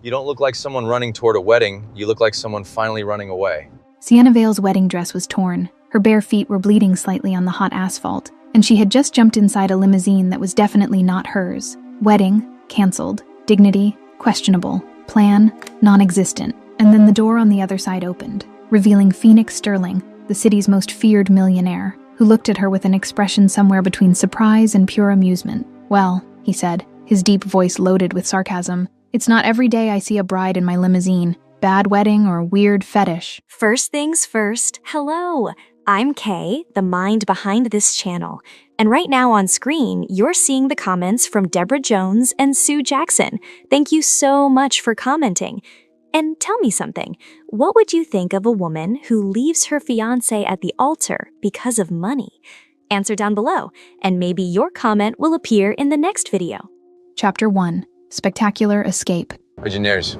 You don't look like someone running toward a wedding. You look like someone finally running away. Sienna Vale's wedding dress was torn. Her bare feet were bleeding slightly on the hot asphalt, and she had just jumped inside a limousine that was definitely not hers. Wedding, canceled. Dignity, questionable. Plan, non-existent. And then the door on the other side opened, revealing Phoenix Sterling, the city's most feared millionaire, who looked at her with an expression somewhere between surprise and pure amusement. "Well," he said, his deep voice loaded with sarcasm, "it's not every day I see a bride in my limousine. Bad wedding or weird fetish." First things first, hello. I'm Kay, the mind behind this channel. And right now on screen, you're seeing the comments from Deborah Jones and Sue Jackson. Thank you so much for commenting. And tell me something, what would you think of a woman who leaves her fiancé at the altar because of money? Answer down below, and maybe your comment will appear in the next video. Chapter 1. Spectacular Escape. Millionaire's.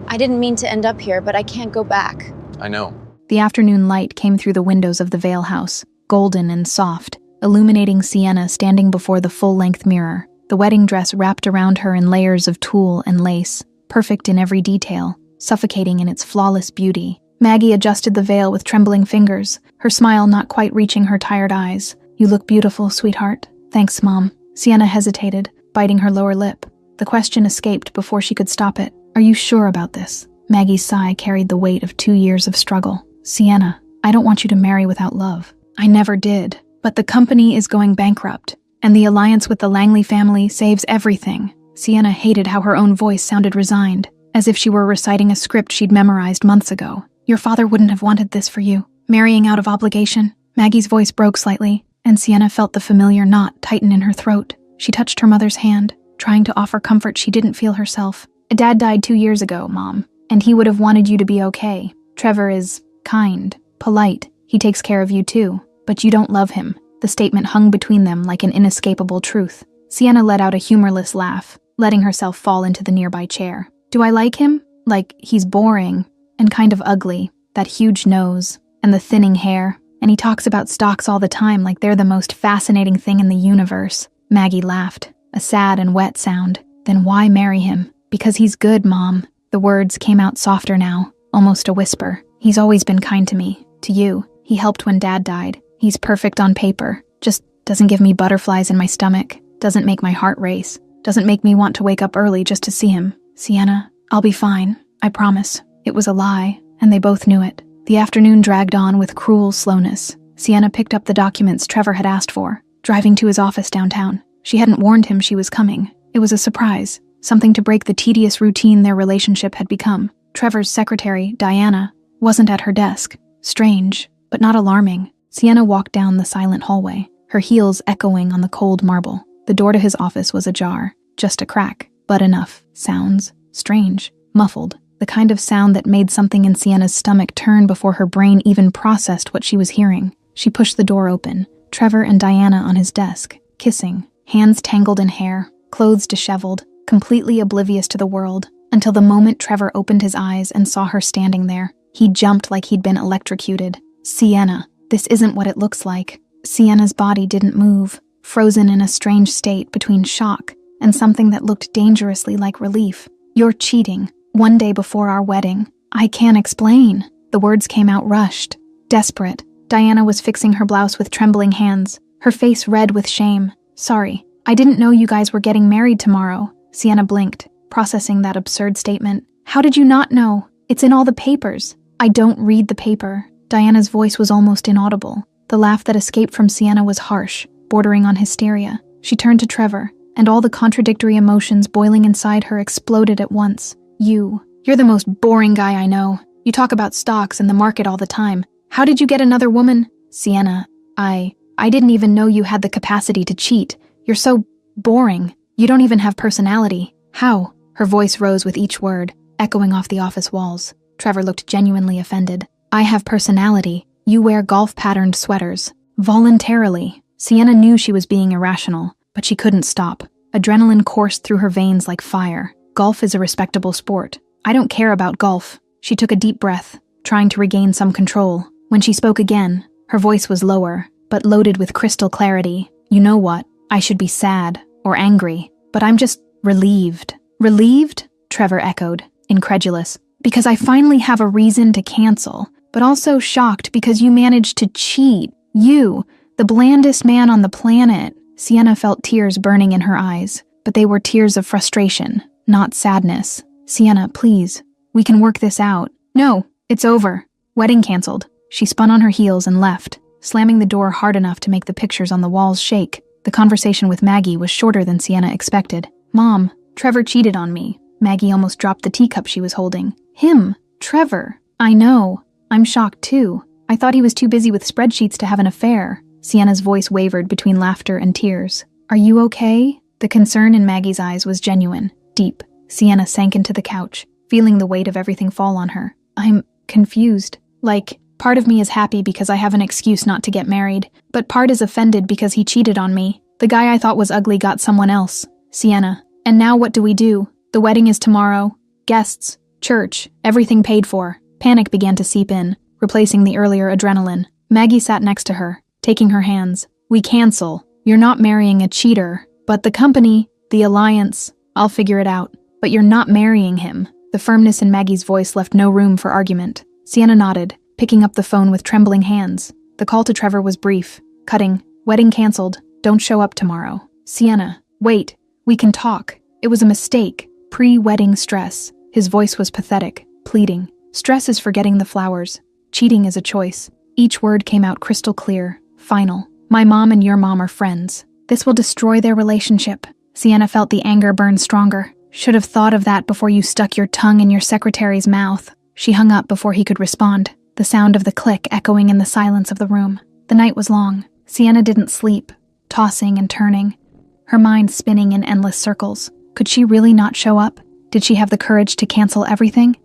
I didn't mean to end up here, but I can't go back. I know. The afternoon light came through the windows of the Vale house, golden and soft, illuminating Sienna standing before the full-length mirror, the wedding dress wrapped around her in layers of tulle and lace, perfect in every detail, suffocating in its flawless beauty. Maggie adjusted the veil with trembling fingers, her smile not quite reaching her tired eyes. "You look beautiful, sweetheart." "Thanks, Mom." Sienna hesitated, biting her lower lip. The question escaped before she could stop it. "Are you sure about this?" Maggie's sigh carried the weight of 2 years of struggle. "Sienna, I don't want you to marry without love. I never did. But the company is going bankrupt, and the alliance with the Langley family saves everything." Sienna hated how her own voice sounded resigned, as if she were reciting a script she'd memorized months ago. "Your father wouldn't have wanted this for you. Marrying out of obligation." Maggie's voice broke slightly, and Sienna felt the familiar knot tighten in her throat. She touched her mother's hand, trying to offer comfort she didn't feel herself. "Dad died 2 years ago, Mom, and he would have wanted you to be okay. Trevor is kind, polite. He takes care of you too, but you don't love him." The statement hung between them like an inescapable truth. Sienna let out a humorless laugh, letting herself fall into the nearby chair. "Do I like him? Like, he's boring and kind of ugly. That huge nose and the thinning hair. And he talks about stocks all the time like they're the most fascinating thing in the universe." Maggie laughed, a sad and wet sound. "Then why marry him?" "Because he's good, Mom." The words came out softer now, almost a whisper. "He's always been kind to me, to you. He helped when Dad died. He's perfect on paper. Just doesn't give me butterflies in my stomach. Doesn't make my heart race. Doesn't make me want to wake up early just to see him." "Sienna, I'll be fine. I promise." It was a lie, and they both knew it. The afternoon dragged on with cruel slowness. Sienna picked up the documents Trevor had asked for, driving to his office downtown. She hadn't warned him she was coming. It was a surprise, something to break the tedious routine their relationship had become. Trevor's secretary, Diana, wasn't at her desk. Strange, but not alarming. Sienna walked down the silent hallway, her heels echoing on the cold marble. The door to his office was ajar, just a crack, but enough. Sounds, strange, muffled, the kind of sound that made something in Sienna's stomach turn before her brain even processed what she was hearing. She pushed the door open, Trevor and Diana on his desk, kissing, hands tangled in hair, clothes disheveled, completely oblivious to the world, until the moment Trevor opened his eyes and saw her standing there. He jumped like he'd been electrocuted. "Sienna, this isn't what it looks like." Sienna's body didn't move, frozen in a strange state between shock and something that looked dangerously like relief. "You're cheating. 1 day before our wedding. I can't explain." The words came out rushed, desperate. Diana was fixing her blouse with trembling hands, her face red with shame. "Sorry, I didn't know you guys were getting married tomorrow." Sienna blinked, processing that absurd statement. "How did you not know? It's in all the papers." "I don't read the paper." Diana's voice was almost inaudible. The laugh that escaped from Sienna was harsh, bordering on hysteria. She turned to Trevor, and all the contradictory emotions boiling inside her exploded at once. You're the most boring guy I know. You talk about stocks and the market all the time. How did you get another woman?" "Sienna, I didn't even know you had the capacity to cheat. You're so boring. You don't even have personality." "How?" Her voice rose with each word, echoing off the office walls. Trevor looked genuinely offended. "I have personality. You wear golf-patterned sweaters. Voluntarily." Sienna knew she was being irrational, but she couldn't stop. Adrenaline coursed through her veins like fire. "Golf is a respectable sport. I don't care about golf." She took a deep breath, trying to regain some control. When she spoke again, her voice was lower, but loaded with crystal clarity. "You know what? I should be sad or angry, but I'm just relieved." "Relieved?" Trevor echoed, incredulous. Because I finally have a reason to cancel, but also shocked because you managed to cheat. You, the blandest man on the planet. Sienna felt tears burning in her eyes, but they were tears of frustration, not sadness. Sienna, please. We can work this out. No, it's over. Wedding canceled. She spun on her heels and left, slamming the door hard enough to make the pictures on the walls shake. The conversation with Maggie was shorter than Sienna expected. Mom, Trevor cheated on me. Maggie almost dropped the teacup she was holding. Him, Trevor. I know. I'm shocked too. I thought he was too busy with spreadsheets to have an affair. Sienna's voice wavered between laughter and tears. Are you okay? The concern in Maggie's eyes was genuine, deep. Sienna sank into the couch, feeling the weight of everything fall on her. I'm confused. Like, part of me is happy because I have an excuse not to get married, but part is offended because he cheated on me. The guy I thought was ugly got someone else. Sienna. And now what do we do? The wedding is tomorrow. Guests, church, everything paid for. Panic began to seep in, replacing the earlier adrenaline. Maggie sat next to her, taking her hands. We cancel. You're not marrying a cheater, but the company, the alliance, I'll figure it out. But you're not marrying him. The firmness in Maggie's voice left no room for argument. Sienna nodded, picking up the phone with trembling hands. The call to Trevor was brief, cutting. Wedding canceled. Don't show up tomorrow. Sienna, wait. We can talk. It was a mistake. Pre-wedding stress. His voice was pathetic, pleading. Stress is forgetting the flowers. Cheating is a choice. Each word came out crystal clear, final. My mom and your mom are friends. This will destroy their relationship. Sienna felt the anger burn stronger. Should have thought of that before you stuck your tongue in your secretary's mouth. She hung up before he could respond, the sound of the click echoing in the silence of the room. The night was long. Sienna didn't sleep, tossing and turning, her mind spinning in endless circles. Could she really not show up? Did she have the courage to cancel everything?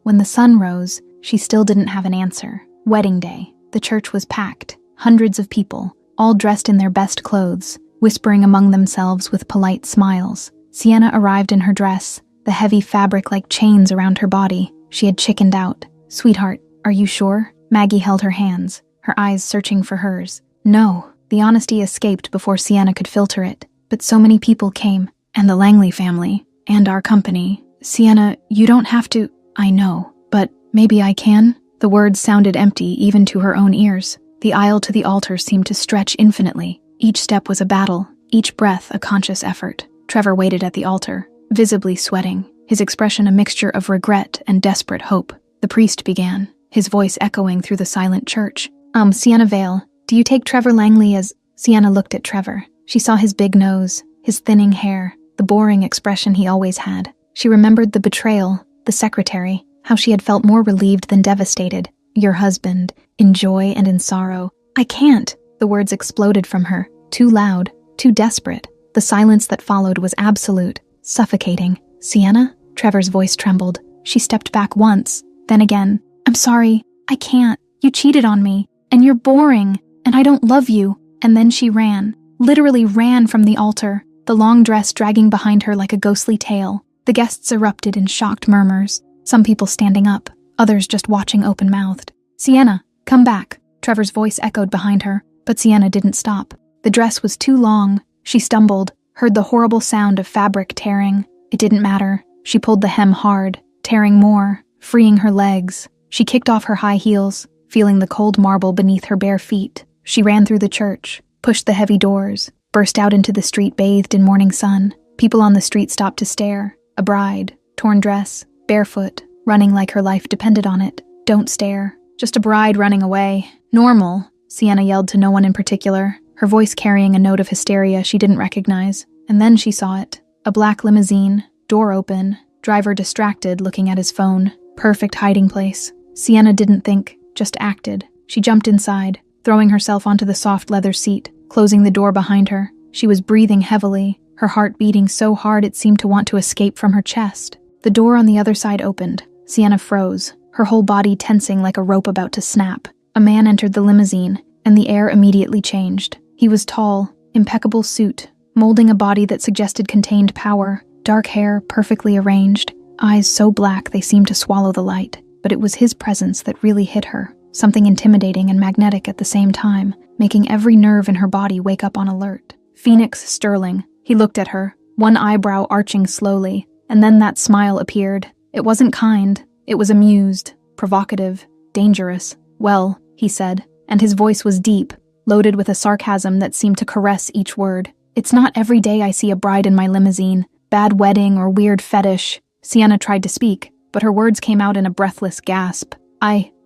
When the sun rose, she still didn't have an answer. Wedding day. The church was packed. Hundreds of people, all dressed in their best clothes, whispering among themselves with polite smiles. Sienna arrived in her dress, the heavy fabric like chains around her body. She had chickened out. Sweetheart, are you sure? Maggie held her hands, her eyes searching for hers. No. The honesty escaped before Sienna could filter it. But so many people came, and the Langley family, and our company. Sienna, you don't have to. I know, but maybe I can? The words sounded empty even to her own ears. The aisle to the altar seemed to stretch infinitely. Each step was a battle, each breath a conscious effort. Trevor waited at the altar, visibly sweating, his expression a mixture of regret and desperate hope. The priest began, his voice echoing through the silent church. Sienna Vale, do you take Trevor Langley as... Sienna looked at Trevor. She saw his big nose, his thinning hair, the boring expression he always had. She remembered the betrayal, the secretary, how she had felt more relieved than devastated. Your husband, in joy and in sorrow. I can't. The words exploded from her, too loud, too desperate. The silence that followed was absolute, suffocating. Sienna? Trevor's voice trembled. She stepped back once, then again. I'm sorry. I can't. You cheated on me. And you're boring. And I don't love you. And then she ran. Literally ran from the altar, the long dress dragging behind her like a ghostly tail. The guests erupted in shocked murmurs, some people standing up, others just watching open-mouthed. Sienna, come back. Trevor's voice echoed behind her, but Sienna didn't stop. The dress was too long. She stumbled, heard the horrible sound of fabric tearing. It didn't matter. She pulled the hem hard, tearing more, freeing her legs. She kicked off her high heels, feeling the cold marble beneath her bare feet. She ran through the church, pushed the heavy doors, burst out into the street bathed in morning sun. People on the street stopped to stare. A bride, torn dress, barefoot, running like her life depended on it. Don't stare. Just a bride running away. Normal, Sienna yelled to no one in particular, her voice carrying a note of hysteria she didn't recognize. And then she saw it. A black limousine, door open, driver distracted looking at his phone. Perfect hiding place. Sienna didn't think, just acted. She jumped inside, throwing herself onto the soft leather seat, closing the door behind her. She was breathing heavily, her heart beating so hard it seemed to want to escape from her chest. The door on the other side opened. Sienna froze, her whole body tensing like a rope about to snap. A man entered the limousine, and the air immediately changed. He was tall, impeccable suit, molding a body that suggested contained power, dark hair perfectly arranged, eyes so black they seemed to swallow the light. But it was his presence that really hit her, something intimidating and magnetic at the same time, making every nerve in her body wake up on alert. Phoenix Sterling. He looked at her, one eyebrow arching slowly, And then that smile appeared. It wasn't kind. It was amused, provocative, dangerous. "Well," he said, and his voice was deep, loaded with a sarcasm that seemed to caress each word. "It's not every day I see a bride in my limousine. Bad wedding or weird fetish." Sienna tried to speak, but her words came out in a breathless gasp.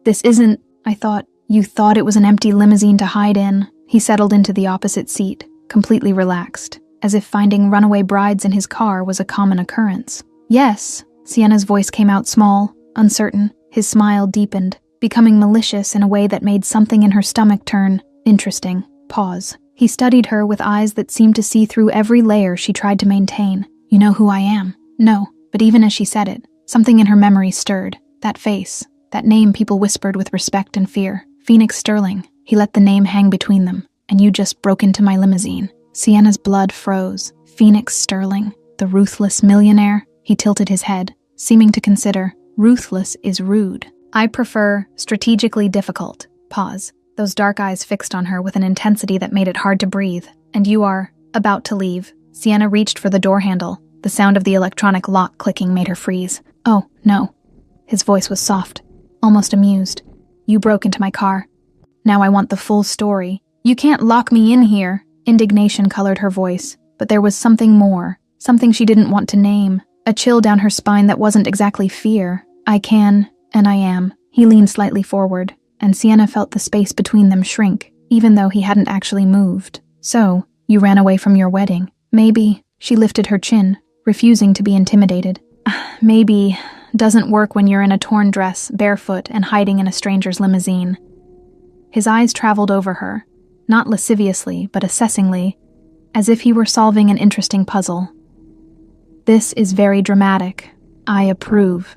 This isn't, I thought. "You thought it was an empty limousine to hide in." He settled into the opposite seat, completely relaxed, as if finding runaway brides in his car was a common occurrence. "Yes." Sienna's voice came out small, uncertain. His smile deepened, becoming malicious in a way that made something in her stomach turn interesting. Pause. He studied her with eyes that seemed to see through every layer she tried to maintain. "You know who I am?" No, but even as she said it, something in her memory stirred. That face, that name people whispered with respect and fear. Phoenix Sterling. He let the name hang between them. "And you just broke into my limousine." Sienna's blood froze. Phoenix Sterling, the ruthless millionaire? He tilted his head, seeming to consider. Ruthless is rude. "I prefer strategically difficult." Pause. Those dark eyes fixed on her with an intensity that made it hard to breathe. "And you are about to leave." Sienna reached for the door handle. The sound of the electronic lock clicking made her freeze. "Oh, no." His voice was soft, almost amused. "You broke into my car. Now I want the full story." "You can't lock me in here." Indignation colored her voice, but there was something more, something she didn't want to name, a chill down her spine that wasn't exactly fear. "I can, and I am." He leaned slightly forward, and Sienna felt the space between them shrink, even though he hadn't actually moved. "So, you ran away from your wedding." "Maybe." She lifted her chin, refusing to be intimidated. "Maybe doesn't work when you're in a torn dress, barefoot, and hiding in a stranger's limousine." His eyes traveled over her, not lasciviously, but assessingly, as if he were solving an interesting puzzle. "This is very dramatic. I approve."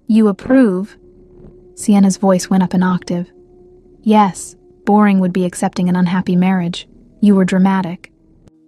"You approve?" Sienna's voice went up an octave. "Yes, boring would be accepting an unhappy marriage. You were dramatic.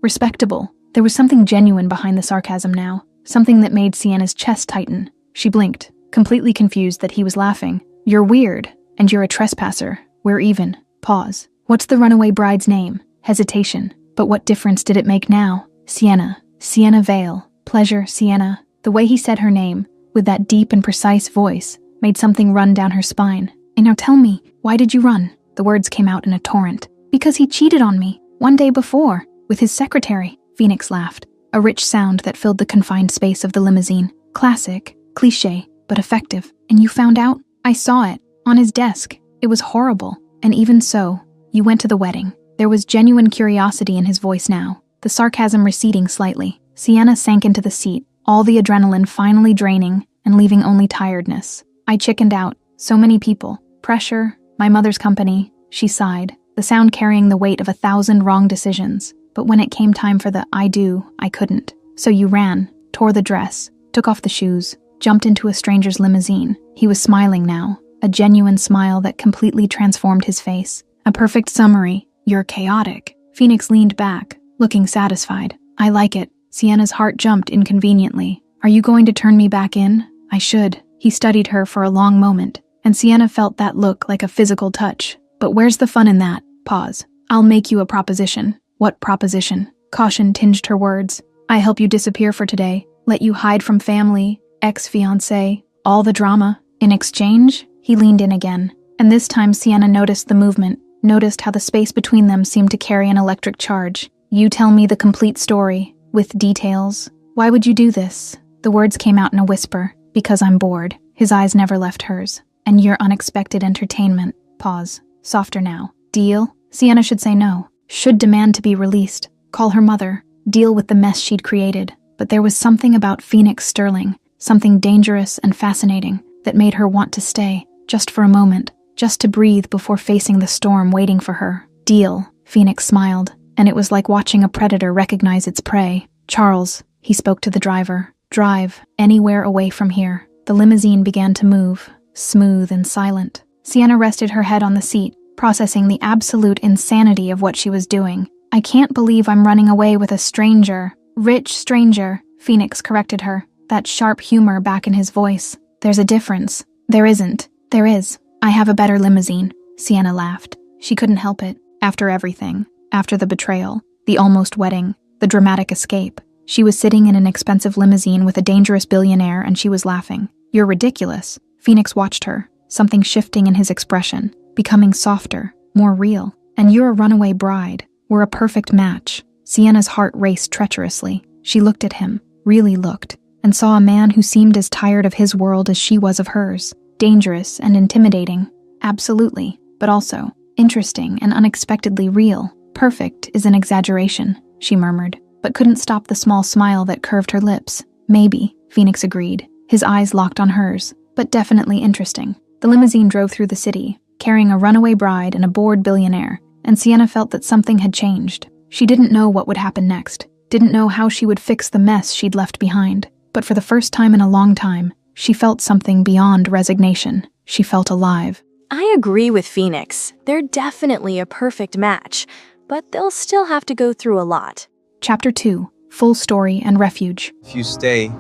Respectable." There was something genuine behind the sarcasm now, something that made Sienna's chest tighten. She blinked, completely confused that he was laughing. "You're weird, and you're a trespasser. We're even." Pause. "What's the runaway bride's name?" Hesitation. But what difference did it make now? Sienna. Sienna Vale. Pleasure, Sienna. The way he said her name, with that deep and precise voice, made something run down her spine. "And now tell me, why did you run?" The words came out in a torrent. "Because he cheated on me, one day before, with his secretary." Phoenix laughed, a rich sound that filled the confined space of the limousine. Classic, cliché, but effective. "And you found out?" "I saw it, on his desk. It was horrible. And even so, you went to the wedding." There was genuine curiosity in his voice now, the sarcasm receding slightly. Sienna sank into the seat, all the adrenaline finally draining and leaving only tiredness. "I chickened out. So many people. Pressure, my mother's company." She sighed, the sound carrying the weight of 1,000 wrong decisions. "But when it came time for the I do, I couldn't." "So you ran, tore the dress, took off the shoes, jumped into a stranger's limousine." He was smiling now, a genuine smile that completely transformed his face. "A perfect summary. You're chaotic." Phoenix leaned back, looking satisfied. "I like it." Sienna's heart jumped inconveniently. "Are you going to turn me back in?" "I should." He studied her for a long moment, and Sienna felt that look like a physical touch. "But where's the fun in that?" Pause. "I'll make you a proposition." "What proposition?" Caution tinged her words. "I help you disappear for today, let you hide from family, ex-fiancé, all the drama. In exchange?" He leaned in again, and this time Sienna noticed the movement, noticed how the space between them seemed to carry an electric charge. "You tell me the complete story, with details. Why would you do this?" The words came out in a whisper. "Because I'm bored." His eyes never left hers. "And your unexpected entertainment." Pause. Softer now. "Deal?" Sienna should say no. Should demand to be released. Call her mother. Deal with the mess she'd created. But there was something about Phoenix Sterling, something dangerous and fascinating, that made her want to stay, just for a moment, just to breathe before facing the storm waiting for her. "Deal." Phoenix smiled, and it was like watching a predator recognize its prey. "Charles," he spoke to the driver, "drive anywhere away from here." The limousine began to move, smooth and silent. Sienna rested her head on the seat, processing the absolute insanity of what she was doing. "I can't believe I'm running away with a stranger." "Rich stranger," Phoenix corrected her, that sharp humor back in his voice. "There's a difference." "There isn't." "There is. I have a better limousine." Sienna laughed. She couldn't help it. After everything, after the betrayal, the almost wedding, the dramatic escape, She was sitting in an expensive limousine with a dangerous billionaire and she was laughing. "You're ridiculous." Phoenix watched her, something shifting in his expression, becoming softer, more real. "And you're a runaway bride. We're a perfect match." Sienna's heart raced treacherously. She looked at him, really looked, and saw a man who seemed as tired of his world as she was of hers. Dangerous and intimidating. Absolutely, but also interesting and unexpectedly real. "Perfect is an exaggeration," she murmured, but couldn't stop the small smile that curved her lips. "Maybe," Phoenix agreed, his eyes locked on hers, "but definitely interesting." The limousine drove through the city, carrying a runaway bride and a bored billionaire, and Sienna felt that something had changed. She didn't know what would happen next, didn't know how she would fix the mess she'd left behind, but for the first time in a long time, she felt something beyond resignation. She felt alive. I agree with Phoenix. They're definitely a perfect match, but they'll still have to go through a lot. Chapter 2. Full Story and Refuge. If you stay,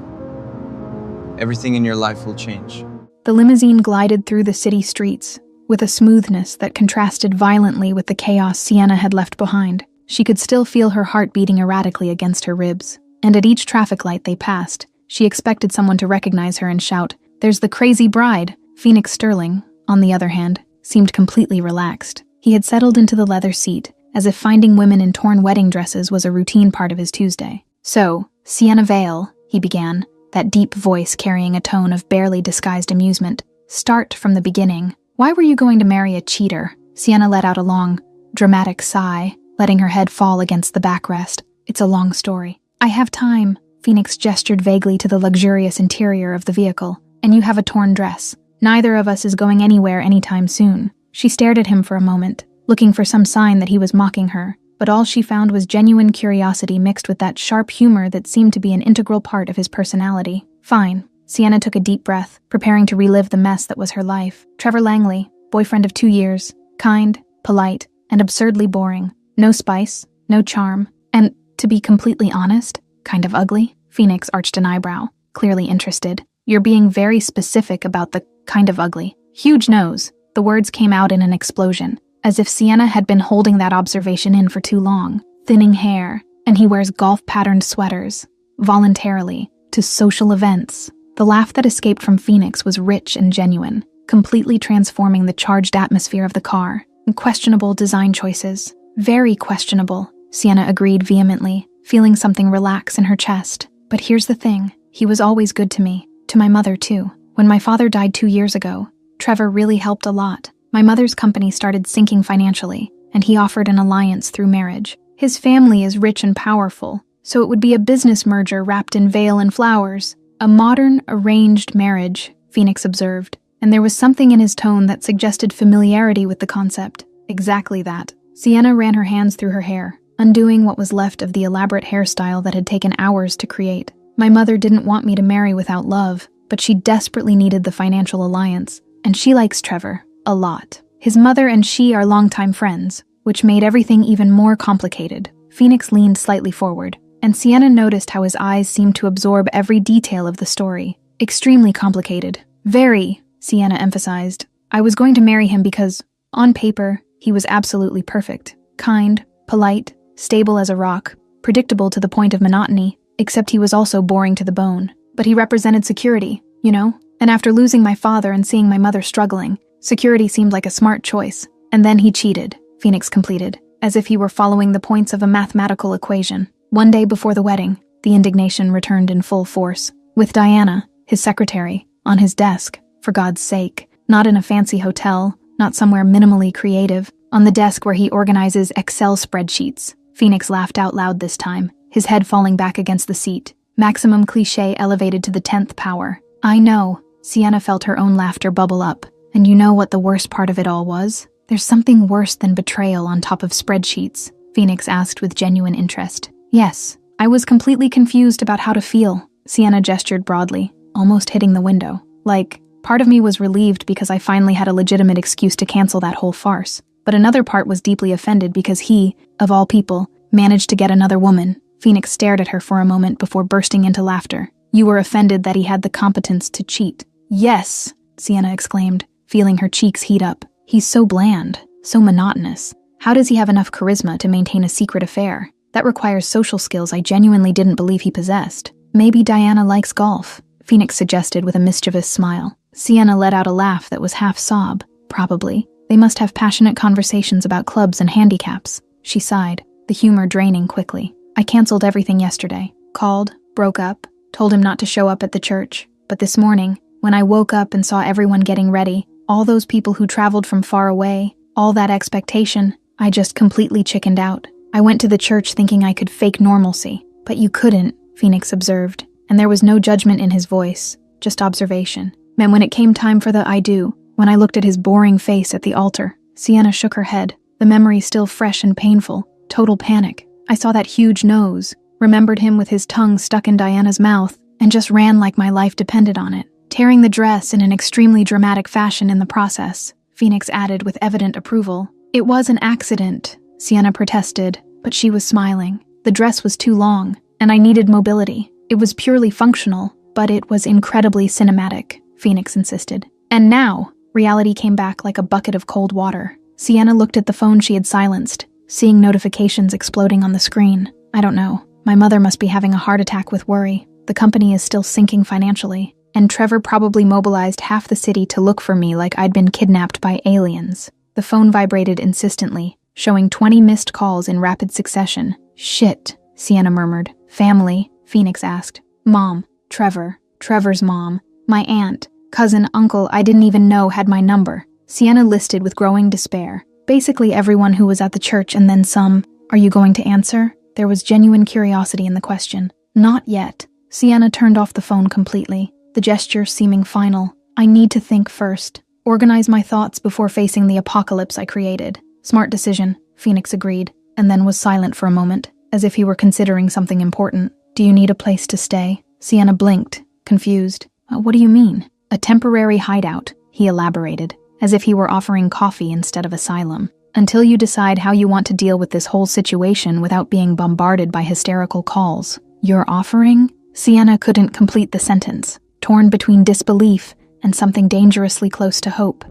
everything in your life will change. The limousine glided through the city streets, with a smoothness that contrasted violently with the chaos Sienna had left behind. She could still feel her heart beating erratically against her ribs, and at each traffic light they passed, she expected someone to recognize her and shout, "There's the crazy bride!" Phoenix Sterling, on the other hand, seemed completely relaxed. He had settled into the leather seat, as if finding women in torn wedding dresses was a routine part of his Tuesday. "So, Sienna Vale," he began, that deep voice carrying a tone of barely disguised amusement. "Start from the beginning. Why were you going to marry a cheater?" Sienna let out a long, dramatic sigh, letting her head fall against the backrest. "It's a long story." "I have time." Phoenix gestured vaguely to the luxurious interior of the vehicle. "And you have a torn dress. Neither of us is going anywhere anytime soon." She stared at him for a moment, looking for some sign that he was mocking her, but all she found was genuine curiosity mixed with that sharp humor that seemed to be an integral part of his personality. "Fine." Sienna took a deep breath, preparing to relive the mess that was her life. Trevor Langley, boyfriend of 2 years, kind, polite, and absurdly boring. No spice, no charm, and, to be completely honest, kind of ugly. Phoenix arched an eyebrow, clearly interested. "You're being very specific about the kind of ugly." "Huge nose." The words came out in an explosion, as if Sienna had been holding that observation in for too long. "Thinning hair, and he wears golf-patterned sweaters, voluntarily, to social events." The laugh that escaped from Phoenix was rich and genuine, completely transforming the charged atmosphere of the car. "Questionable design choices. Very questionable," Sienna agreed vehemently, feeling something relax in her chest. "But here's the thing, he was always good to me, to my mother too. When my father died 2 years ago, Trevor really helped a lot. My mother's company started sinking financially, and he offered an alliance through marriage. His family is rich and powerful, so it would be a business merger wrapped in veil and flowers. A modern, arranged marriage," Phoenix observed, and there was something in his tone that suggested familiarity with the concept. "Exactly that." Sienna ran her hands through her hair, undoing what was left of the elaborate hairstyle that had taken hours to create. "My mother didn't want me to marry without love, but she desperately needed the financial alliance, and she likes Trevor. A lot. His mother and she are longtime friends, which made everything even more complicated." Phoenix leaned slightly forward, and Sienna noticed how his eyes seemed to absorb every detail of the story. "Extremely complicated. Very," Sienna emphasized. "I was going to marry him because, on paper, he was absolutely perfect. Kind, polite, stable as a rock, predictable to the point of monotony, except he was also boring to the bone. But he represented security, you know? And after losing my father and seeing my mother struggling, security seemed like a smart choice. And then he cheated," Phoenix completed, as if he were following the points of a mathematical equation. One day before the wedding, the indignation returned in full force. With Diana, his secretary, on his desk, for God's sake, not in a fancy hotel, not somewhere minimally creative, on the desk where he organizes Excel spreadsheets. Phoenix laughed out loud this time, his head falling back against the seat. Maximum cliché elevated to the 10th power. "I know." Sienna felt her own laughter bubble up. "And you know what the worst part of it all was? There's something worse than betrayal on top of spreadsheets," Phoenix asked with genuine interest. "Yes, I was completely confused about how to feel." Sienna gestured broadly, almost hitting the window. "Like, part of me was relieved because I finally had a legitimate excuse to cancel that whole farce. But another part was deeply offended because he, of all people, managed to get another woman." Phoenix stared at her for a moment before bursting into laughter. "You were offended that he had the competence to cheat." "Yes," Sienna exclaimed, feeling her cheeks heat up. "He's so bland, so monotonous. How does he have enough charisma to maintain a secret affair?" That requires social skills I genuinely didn't believe he possessed. Maybe Diana likes golf, Phoenix suggested with a mischievous smile. Sienna let out a laugh that was half sob. Probably. They must have passionate conversations about clubs and handicaps. She sighed, the humor draining quickly. I canceled everything yesterday. Called, broke up, told him not to show up at the church. But this morning, when I woke up and saw everyone getting ready, all those people who traveled from far away, all that expectation, I just completely chickened out. I went to the church thinking I could fake normalcy. But you couldn't, Phoenix observed, and there was no judgment in his voice, just observation. And when it came time for the I do, when I looked at his boring face at the altar, Sienna shook her head, the memory still fresh and painful. Total panic. I saw that huge nose, remembered him with his tongue stuck in Diana's mouth, and just ran like my life depended on it, tearing the dress in an extremely dramatic fashion in the process, Phoenix added with evident approval. It was an accident, Sienna protested, but she was smiling. The dress was too long, and I needed mobility. It was purely functional, but it was incredibly cinematic, Phoenix insisted. And now, reality came back like a bucket of cold water. Sienna looked at the phone she had silenced, seeing notifications exploding on the screen. I don't know. My mother must be having a heart attack with worry. The company is still sinking financially, and Trevor probably mobilized half the city to look for me like I'd been kidnapped by aliens. The phone vibrated insistently, showing 20 missed calls in rapid succession. Shit, Sienna murmured. Family, Phoenix asked. Mom, Trevor, Trevor's mom, my aunt, cousin, uncle I didn't even know had my number. Sienna listed with growing despair. Basically everyone who was at the church and then some. Are you going to answer? There was genuine curiosity in the question. Not yet. Sienna turned off the phone completely, the gesture seeming final. I need to think first. Organize my thoughts before facing the apocalypse I created. Smart decision, Phoenix agreed, and then was silent for a moment, as if he were considering something important. Do you need a place to stay? Sienna blinked, confused. What do you mean? A temporary hideout, he elaborated, as if he were offering coffee instead of asylum. Until you decide how you want to deal with this whole situation without being bombarded by hysterical calls. You're offering? Sienna couldn't complete the sentence, torn between disbelief and something dangerously close to hope.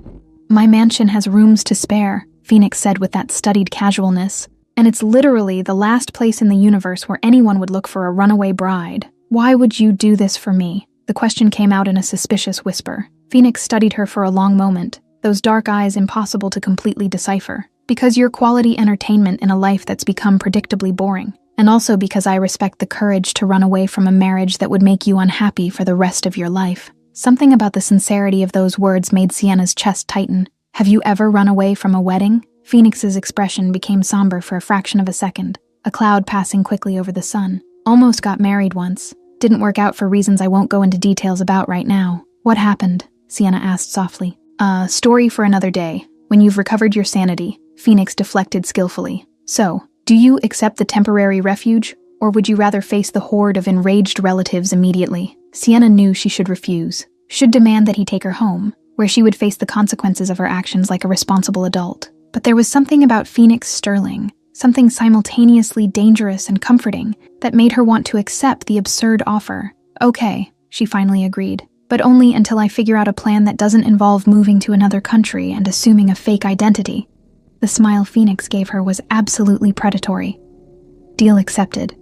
My mansion has rooms to spare, Phoenix said with that studied casualness, and it's literally the last place in the universe where anyone would look for a runaway bride. Why would you do this for me? The question came out in a suspicious whisper. Phoenix studied her for a long moment, those dark eyes impossible to completely decipher. Because you're quality entertainment in a life that's become predictably boring. And also because I respect the courage to run away from a marriage that would make you unhappy for the rest of your life. Something about the sincerity of those words made Sienna's chest tighten. Have you ever run away from a wedding? Phoenix's expression became somber for a fraction of a second, a cloud passing quickly over the sun. Almost got married once. Didn't work out for reasons I won't go into details about right now. What happened? Sienna asked softly. Story for another day. When you've recovered your sanity, Phoenix deflected skillfully. So, do you accept the temporary refuge, or would you rather face the horde of enraged relatives immediately? Sienna knew she should refuse, should demand that he take her home, where she would face the consequences of her actions like a responsible adult. But there was something about Phoenix Sterling, something simultaneously dangerous and comforting, that made her want to accept the absurd offer. Okay, she finally agreed, but only until I figure out a plan that doesn't involve moving to another country and assuming a fake identity. The smile Phoenix gave her was absolutely predatory. Deal accepted.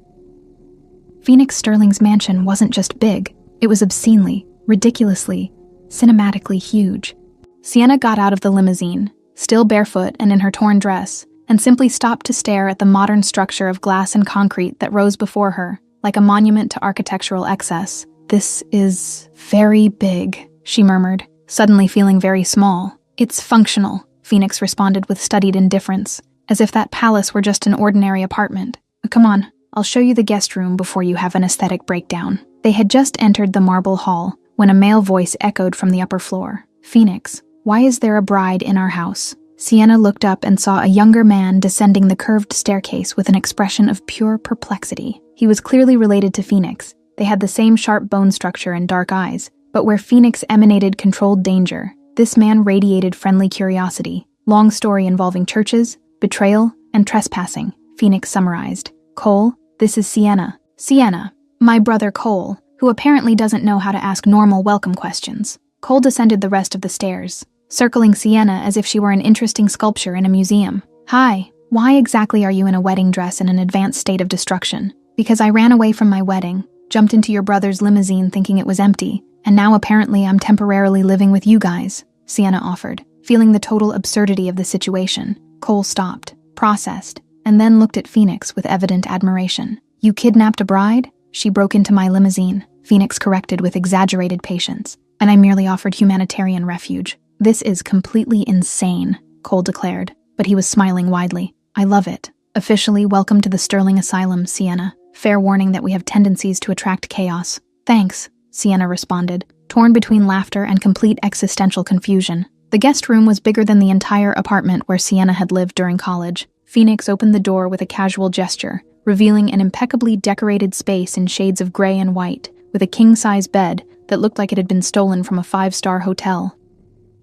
Phoenix Sterling's mansion wasn't just big, it was obscenely, ridiculously, cinematically huge. Sienna got out of the limousine, still barefoot and in her torn dress, and simply stopped to stare at the modern structure of glass and concrete that rose before her, like a monument to architectural excess. This is very big, she murmured, suddenly feeling very small. It's functional, Phoenix responded with studied indifference, as if that palace were just an ordinary apartment. Come on, I'll show you the guest room before you have an aesthetic breakdown. They had just entered the marble hall when a male voice echoed from the upper floor. Phoenix, why is there a bride in our house? Sienna looked up and saw a younger man descending the curved staircase with an expression of pure perplexity. He was clearly related to Phoenix. They had the same sharp bone structure and dark eyes, but where Phoenix emanated controlled danger, this man radiated friendly curiosity. Long story involving churches, betrayal, and trespassing, Phoenix summarized. Cole, this is Sienna. Sienna, my brother Cole, who apparently doesn't know how to ask normal welcome questions. Cole descended the rest of the stairs, circling Sienna as if she were an interesting sculpture in a museum. Hi, Why exactly are you in a wedding dress in an advanced state of destruction? Because I ran away from my wedding, jumped into your brother's limousine thinking it was empty, and now apparently I'm temporarily living with you guys, Sienna offered. Feeling the total absurdity of the situation, Cole stopped, processed, and then looked at Phoenix with evident admiration. You kidnapped a bride? She broke into my limousine, Phoenix corrected with exaggerated patience, and I merely offered humanitarian refuge. This is completely insane, Cole declared, but he was smiling widely. I love it. Officially welcome to the Sterling Asylum, Sienna. Fair warning that we have tendencies to attract chaos. Thanks, Sienna responded, torn between laughter and complete existential confusion. The guest room was bigger than the entire apartment where Sienna had lived during college. Phoenix opened the door with a casual gesture, revealing an impeccably decorated space in shades of gray and white, with a king-size bed that looked like it had been stolen from a 5-star hotel.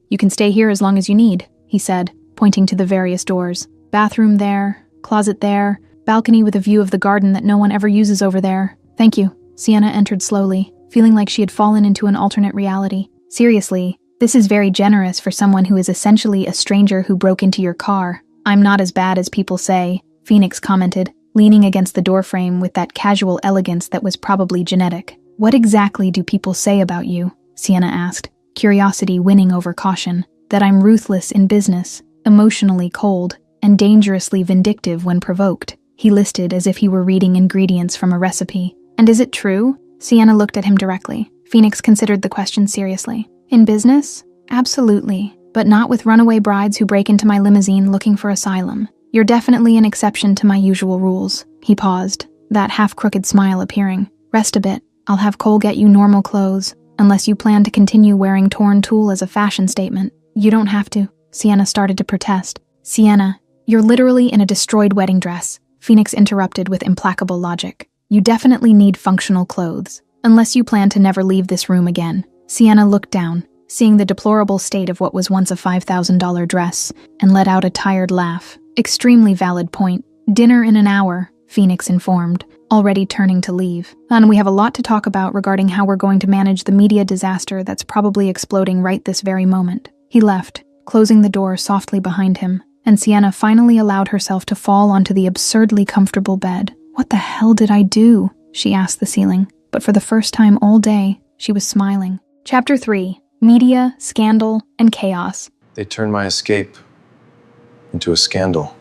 You can stay here as long as you need, he said, pointing to the various doors. Bathroom there, closet there, balcony with a view of the garden that no one ever uses over there. Thank you. Sienna entered slowly, feeling like she had fallen into an alternate reality. Seriously, this is very generous for someone who is essentially a stranger who broke into your car. I'm not as bad as people say, Phoenix commented, leaning against the doorframe with that casual elegance that was probably genetic. What exactly do people say about you? Sienna asked, curiosity winning over caution. That I'm ruthless in business, emotionally cold, and dangerously vindictive when provoked. He listed as if he were reading ingredients from a recipe. And is it true? Sienna looked at him directly. Phoenix considered the question seriously. In business? Absolutely. But not with runaway brides who break into my limousine looking for asylum. You're definitely an exception to my usual rules. He paused, that half-crooked smile appearing. Rest a bit. I'll have Cole get you normal clothes, unless you plan to continue wearing torn tulle as a fashion statement. You don't have to. Sienna started to protest. Sienna, you're literally in a destroyed wedding dress, Phoenix interrupted with implacable logic. You definitely need functional clothes, unless you plan to never leave this room again. Sienna looked down, seeing the deplorable state of what was once a $5,000 dress, and let out a tired laugh. Extremely valid point. Dinner in an hour, Phoenix informed, already turning to leave. And we have a lot to talk about regarding how we're going to manage the media disaster that's probably exploding right this very moment. He left, closing the door softly behind him, and Sienna finally allowed herself to fall onto the absurdly comfortable bed. What the hell did I do? She asked the ceiling, but for the first time all day, she was smiling. Chapter 3. Media, Scandal, and Chaos. They turned my escape into a scandal.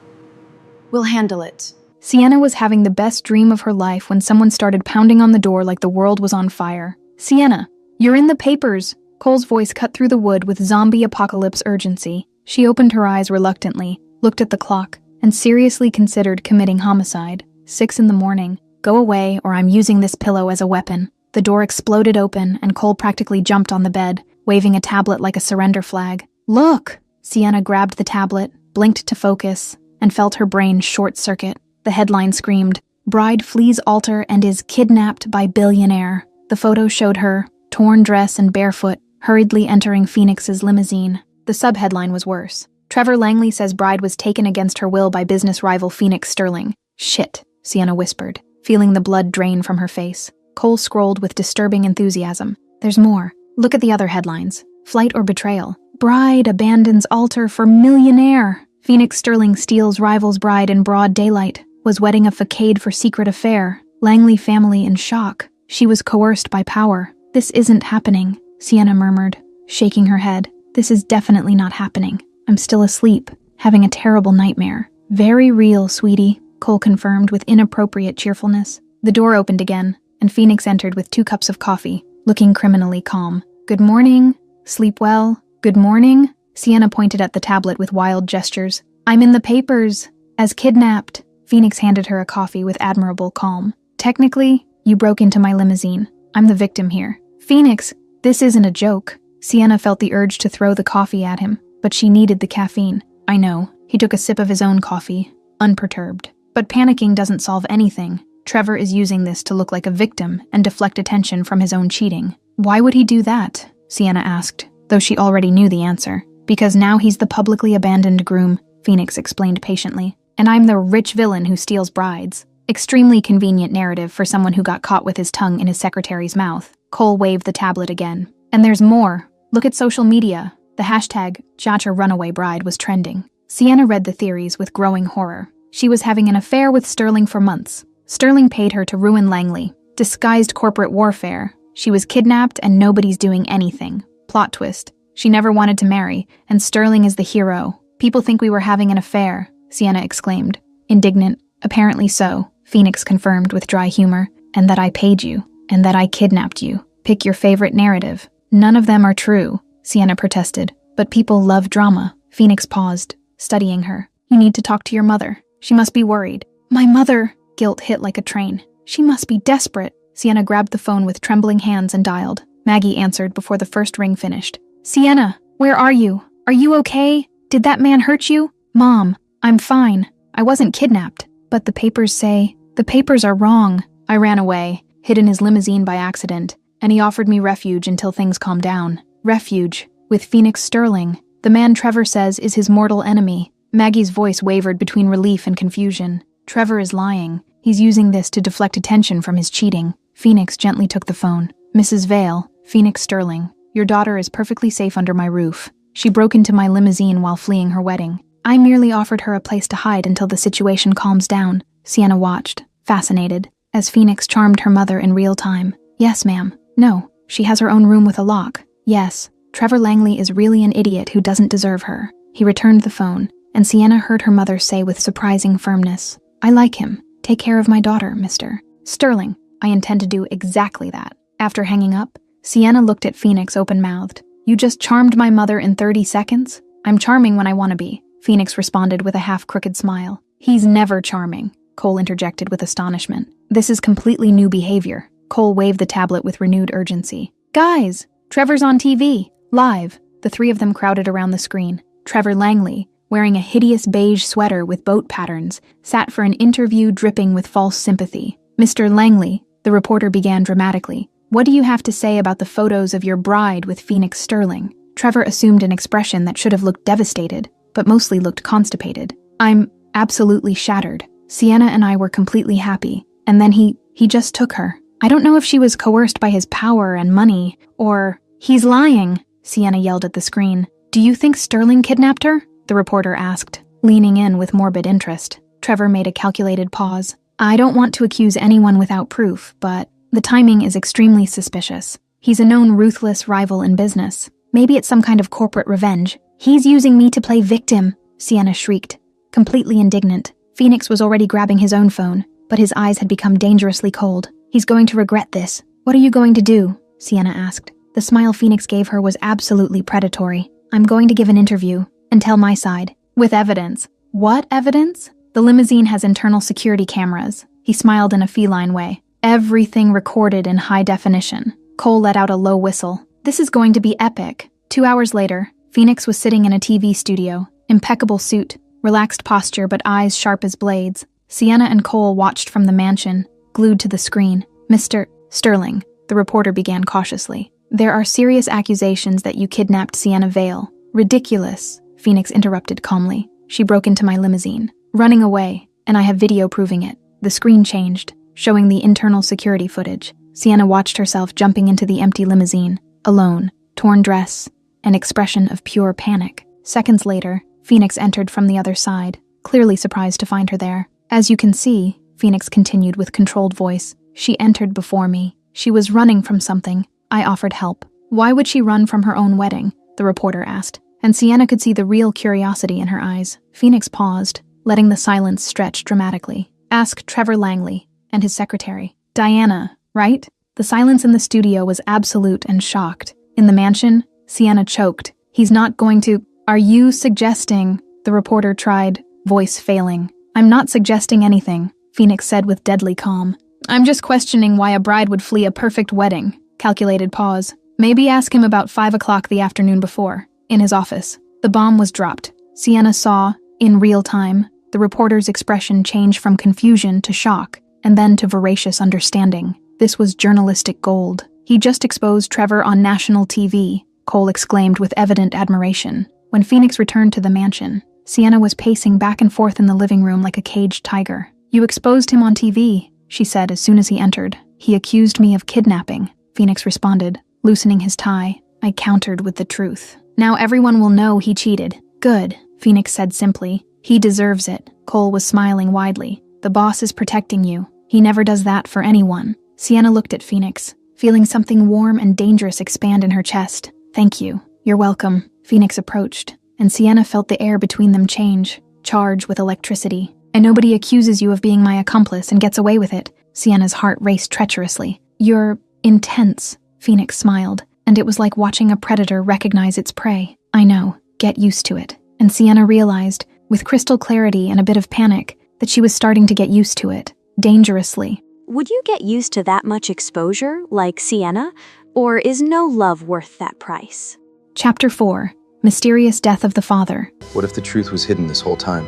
We'll handle it. Sienna was having the best dream of her life when someone started pounding on the door like the world was on fire. Sienna, you're in the papers. Cole's voice cut through the wood with zombie apocalypse urgency. She opened her eyes reluctantly, looked at the clock, and seriously considered committing homicide. 6 a.m. Go away or I'm using this pillow as a weapon. The door exploded open and Cole practically jumped on the bed, waving a tablet like a surrender flag. Look! Sienna grabbed the tablet, blinked to focus, and felt her brain short-circuit. The headline screamed, "Bride flees altar and is kidnapped by billionaire." The photo showed her, torn dress and barefoot, hurriedly entering Phoenix's limousine. The subheadline was worse. Trevor Langley says bride was taken against her will by business rival Phoenix Sterling. Shit, Sienna whispered, feeling the blood drain from her face. Cole scrolled with disturbing enthusiasm. There's more. Look at the other headlines. Flight or betrayal. Bride abandons altar for millionaire. Phoenix Sterling steals rival's bride in broad daylight. Was wedding a facade for secret affair. Langley family in shock. She was coerced by power. This isn't happening, Sienna murmured, shaking her head. This is definitely not happening. I'm still asleep, having a terrible nightmare. Very real, sweetie, Cole confirmed with inappropriate cheerfulness. The door opened again, and Phoenix entered with 2 cups of coffee, looking criminally calm. Good morning. Sleep well. Good morning. Sienna pointed at the tablet with wild gestures. I'm in the papers. As kidnapped. Phoenix handed her a coffee with admirable calm. Technically, you broke into my limousine. I'm the victim here. Phoenix, this isn't a joke. Sienna felt the urge to throw the coffee at him, but she needed the caffeine. I know. He took a sip of his own coffee, unperturbed. But panicking doesn't solve anything. Trevor is using this to look like a victim and deflect attention from his own cheating. Why would he do that? Sienna asked, though she already knew the answer. Because now he's the publicly abandoned groom, Phoenix explained patiently. And I'm the rich villain who steals brides. Extremely convenient narrative for someone who got caught with his tongue in his secretary's mouth. Cole waved the tablet again. And there's more. Look at social media. The hashtag #JachaRunawayBride was trending. Sienna read the theories with growing horror. She was having an affair with Sterling for months. Sterling paid her to ruin Langley. Disguised corporate warfare. She was kidnapped and nobody's doing anything. Plot twist. She never wanted to marry, and Sterling is the hero. People think we were having an affair, Sienna exclaimed. Indignant. Apparently so, Phoenix confirmed with dry humor. And that I paid you. And that I kidnapped you. Pick your favorite narrative. None of them are true, Sienna protested. But people love drama. Phoenix paused, studying her. You need to talk to your mother. She must be worried. My mother! Guilt hit like a train. She must be desperate. Sienna grabbed the phone with trembling hands and dialed. Maggie answered before the first ring finished. Sienna, where are you? Are you okay? Did that man hurt you? Mom, I'm fine. I wasn't kidnapped. But the papers say... The papers are wrong. I ran away, hid in his limousine by accident, and he offered me refuge until things calmed down. Refuge. With Phoenix Sterling. The man Trevor says is his mortal enemy. Maggie's voice wavered between relief and confusion. Trevor is lying. He's using this to deflect attention from his cheating. Phoenix gently took the phone. Mrs. Vale, Phoenix Sterling, your daughter is perfectly safe under my roof. She broke into my limousine while fleeing her wedding. I merely offered her a place to hide until the situation calms down. Sienna watched, fascinated, as Phoenix charmed her mother in real time. Yes, ma'am. No, she has her own room with a lock. Yes, Trevor Langley is really an idiot who doesn't deserve her. He returned the phone, and Sienna heard her mother say with surprising firmness, I like him. Take care of my daughter, Mr. Sterling. I intend to do exactly that. After hanging up, Sienna looked at Phoenix open-mouthed. You just charmed my mother in 30 seconds? I'm charming when I want to be, Phoenix responded with a half-crooked smile. He's never charming, Cole interjected with astonishment. This is completely new behavior. Cole waved the tablet with renewed urgency. Guys, Trevor's on TV. Live. The three of them crowded around the screen. Trevor Langley, wearing a hideous beige sweater with boat patterns, sat for an interview dripping with false sympathy. Mr. Langley, the reporter began dramatically. What do you have to say about the photos of your bride with Phoenix Sterling? Trevor assumed an expression that should have looked devastated, but mostly looked constipated. I'm absolutely shattered. Sienna and I were completely happy, and then he just took her. I don't know if she was coerced by his power and money, or... He's lying, Sienna yelled at the screen. Do you think Sterling kidnapped her? The reporter asked, leaning in with morbid interest. Trevor made a calculated pause. I don't want to accuse anyone without proof, but the timing is extremely suspicious. He's a known ruthless rival in business. Maybe it's some kind of corporate revenge. He's using me to play victim, Sienna shrieked, completely indignant. Phoenix was already grabbing his own phone, but his eyes had become dangerously cold. He's going to regret this. What are you going to do? Sienna asked. The smile Phoenix gave her was absolutely predatory. I'm going to give an interview and tell my side. With evidence. What evidence? The limousine has internal security cameras. He smiled in a feline way. Everything recorded in high definition. Cole let out a low whistle. This is going to be epic. 2 hours later, Phoenix was sitting in a TV studio. Impeccable suit, relaxed posture but eyes sharp as blades. Sienna and Cole watched from the mansion, glued to the screen. Mr. Sterling, the reporter began cautiously. There are serious accusations that you kidnapped Sienna Vale. Ridiculous, Phoenix interrupted calmly. She broke into my limousine, running away, and I have video proving it. The screen changed, showing the internal security footage. Sienna watched herself jumping into the empty limousine, alone, torn dress, an expression of pure panic. Seconds later, Phoenix entered from the other side, clearly surprised to find her there. As you can see, Phoenix continued with controlled voice, she entered before me. She was running from something. I offered help. Why would she run from her own wedding? The reporter asked, and Sienna could see the real curiosity in her eyes. Phoenix paused, letting the silence stretch dramatically. Ask Trevor Langley and his secretary. Diana, right? The silence in the studio was absolute and shocked. In the mansion, Sienna choked. He's not going to... Are you suggesting... The reporter tried, voice failing. I'm not suggesting anything, Phoenix said with deadly calm. I'm just questioning why a bride would flee a perfect wedding. Calculated pause. Maybe ask him about 5 o'clock the afternoon before, in his office. The bomb was dropped. Sienna saw, in real time, the reporter's expression change from confusion to shock, and then to voracious understanding. This was journalistic gold. He just exposed Trevor on national TV, Cole exclaimed with evident admiration. When Phoenix returned to the mansion, Sienna was pacing back and forth in the living room like a caged tiger. You exposed him on TV, she said as soon as he entered. He accused me of kidnapping, Phoenix responded, loosening his tie. I countered with the truth. Now everyone will know he cheated. Good, Phoenix said simply. He deserves it. Cole was smiling widely. The boss is protecting you. He never does that for anyone. Sienna looked at Phoenix, feeling something warm and dangerous expand in her chest. Thank you. You're welcome. Phoenix approached, and Sienna felt the air between them change, charged with electricity. And nobody accuses you of being my accomplice and gets away with it. Sienna's heart raced treacherously. You're intense, Phoenix smiled, and it was like watching a predator recognize its prey. I know. Get used to it. And Sienna realized, with crystal clarity and a bit of panic, that she was starting to get used to it, dangerously. Would you get used to that much exposure, like Sienna? Or is no love worth that price? Chapter 4. Mysterious Death of the Father. What if the truth was hidden this whole time?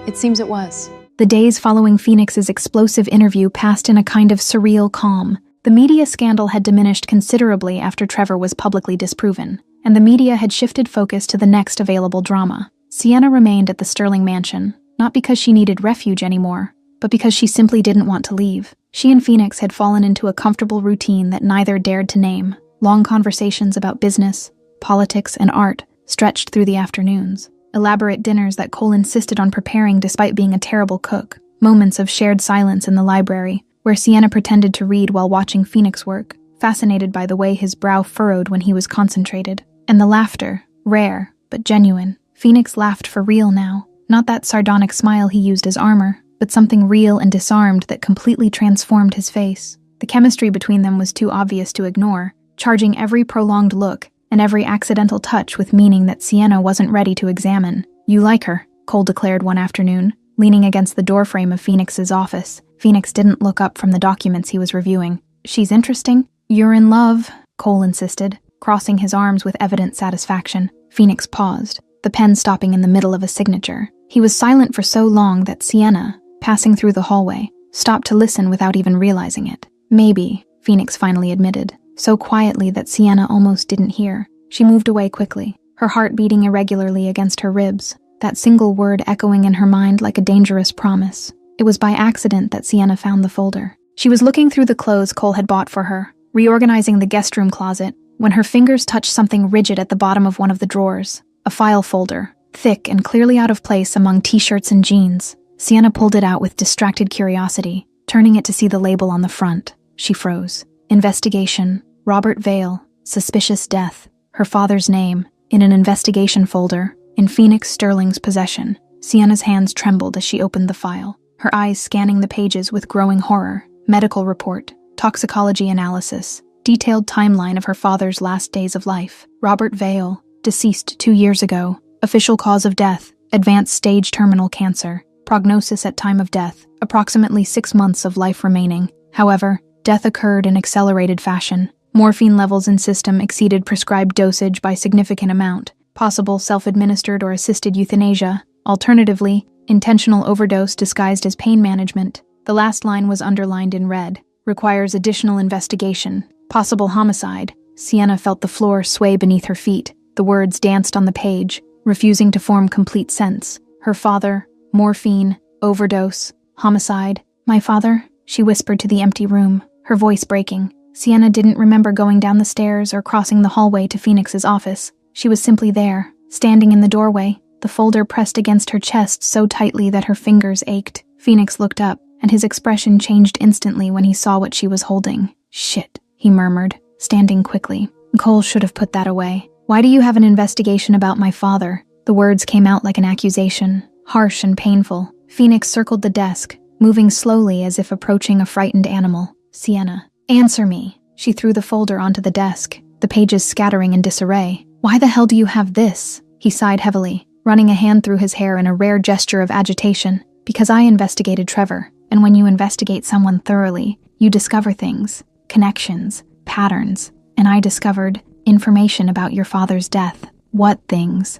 It seems it was. The days following Phoenix's explosive interview passed in a kind of surreal calm. The media scandal had diminished considerably after Trevor was publicly disproven, and the media had shifted focus to the next available drama. Sienna remained at the Sterling mansion, not because she needed refuge anymore, but because she simply didn't want to leave. She and Phoenix had fallen into a comfortable routine that neither dared to name. Long conversations about business, politics, and art stretched through the afternoons. Elaborate dinners that Cole insisted on preparing despite being a terrible cook. Moments of shared silence in the library, where Sienna pretended to read while watching Phoenix work, fascinated by the way his brow furrowed when he was concentrated. And the laughter, rare, but genuine. Phoenix laughed for real now. Not that sardonic smile he used as armor, but something real and disarmed that completely transformed his face. The chemistry between them was too obvious to ignore, charging every prolonged look and every accidental touch with meaning that Sienna wasn't ready to examine. You like her, Cole declared one afternoon, leaning against the doorframe of Phoenix's office. Phoenix didn't look up from the documents he was reviewing. She's interesting. You're in love, Cole insisted, crossing his arms with evident satisfaction. Phoenix paused, the pen stopping in the middle of a signature. He was silent for so long that Sienna, passing through the hallway, stopped to listen without even realizing it. Maybe, Phoenix finally admitted, so quietly that Sienna almost didn't hear. She moved away quickly, her heart beating irregularly against her ribs, that single word echoing in her mind like a dangerous promise. It was by accident that Sienna found the folder. She was looking through the clothes Cole had bought for her, reorganizing the guest room closet, when her fingers touched something rigid at the bottom of one of the drawers. A file folder, thick and clearly out of place among t-shirts and jeans. Sienna pulled it out with distracted curiosity, turning it to see the label on the front. She froze. Investigation. Robert Vale. Suspicious death. Her father's name. In an investigation folder. In Phoenix Sterling's possession. Sienna's hands trembled as she opened the file, her eyes scanning the pages with growing horror. Medical report. Toxicology analysis. Detailed timeline of her father's last days of life. Robert Vale. Deceased 2 years ago. Official cause of death. Advanced stage terminal cancer. Prognosis at time of death. Approximately 6 months of life remaining. However, death occurred in accelerated fashion. Morphine levels in system exceeded prescribed dosage by significant amount. Possible self-administered or assisted euthanasia. Alternatively, intentional overdose disguised as pain management. The last line was underlined in red. Requires additional investigation. Possible homicide. Sienna felt the floor sway beneath her feet. The words danced on the page, refusing to form complete sense. Her father, morphine, overdose, homicide. My father, she whispered to the empty room, her voice breaking. Sienna didn't remember going down the stairs or crossing the hallway to Phoenix's office. She was simply there, standing in the doorway, the folder pressed against her chest so tightly that her fingers ached. Phoenix looked up, and his expression changed instantly when he saw what she was holding. Shit, he murmured, standing quickly. Cole should have put that away. Why do you have an investigation about my father? The words came out like an accusation, harsh and painful. Phoenix circled the desk, moving slowly as if approaching a frightened animal. Sienna, answer me. She threw the folder onto the desk, the pages scattering in disarray. Why the hell do you have this? He sighed heavily, running a hand through his hair in a rare gesture of agitation. Because I investigated Trevor, and when you investigate someone thoroughly, you discover things, connections, patterns, and I discovered information about your father's death. What things?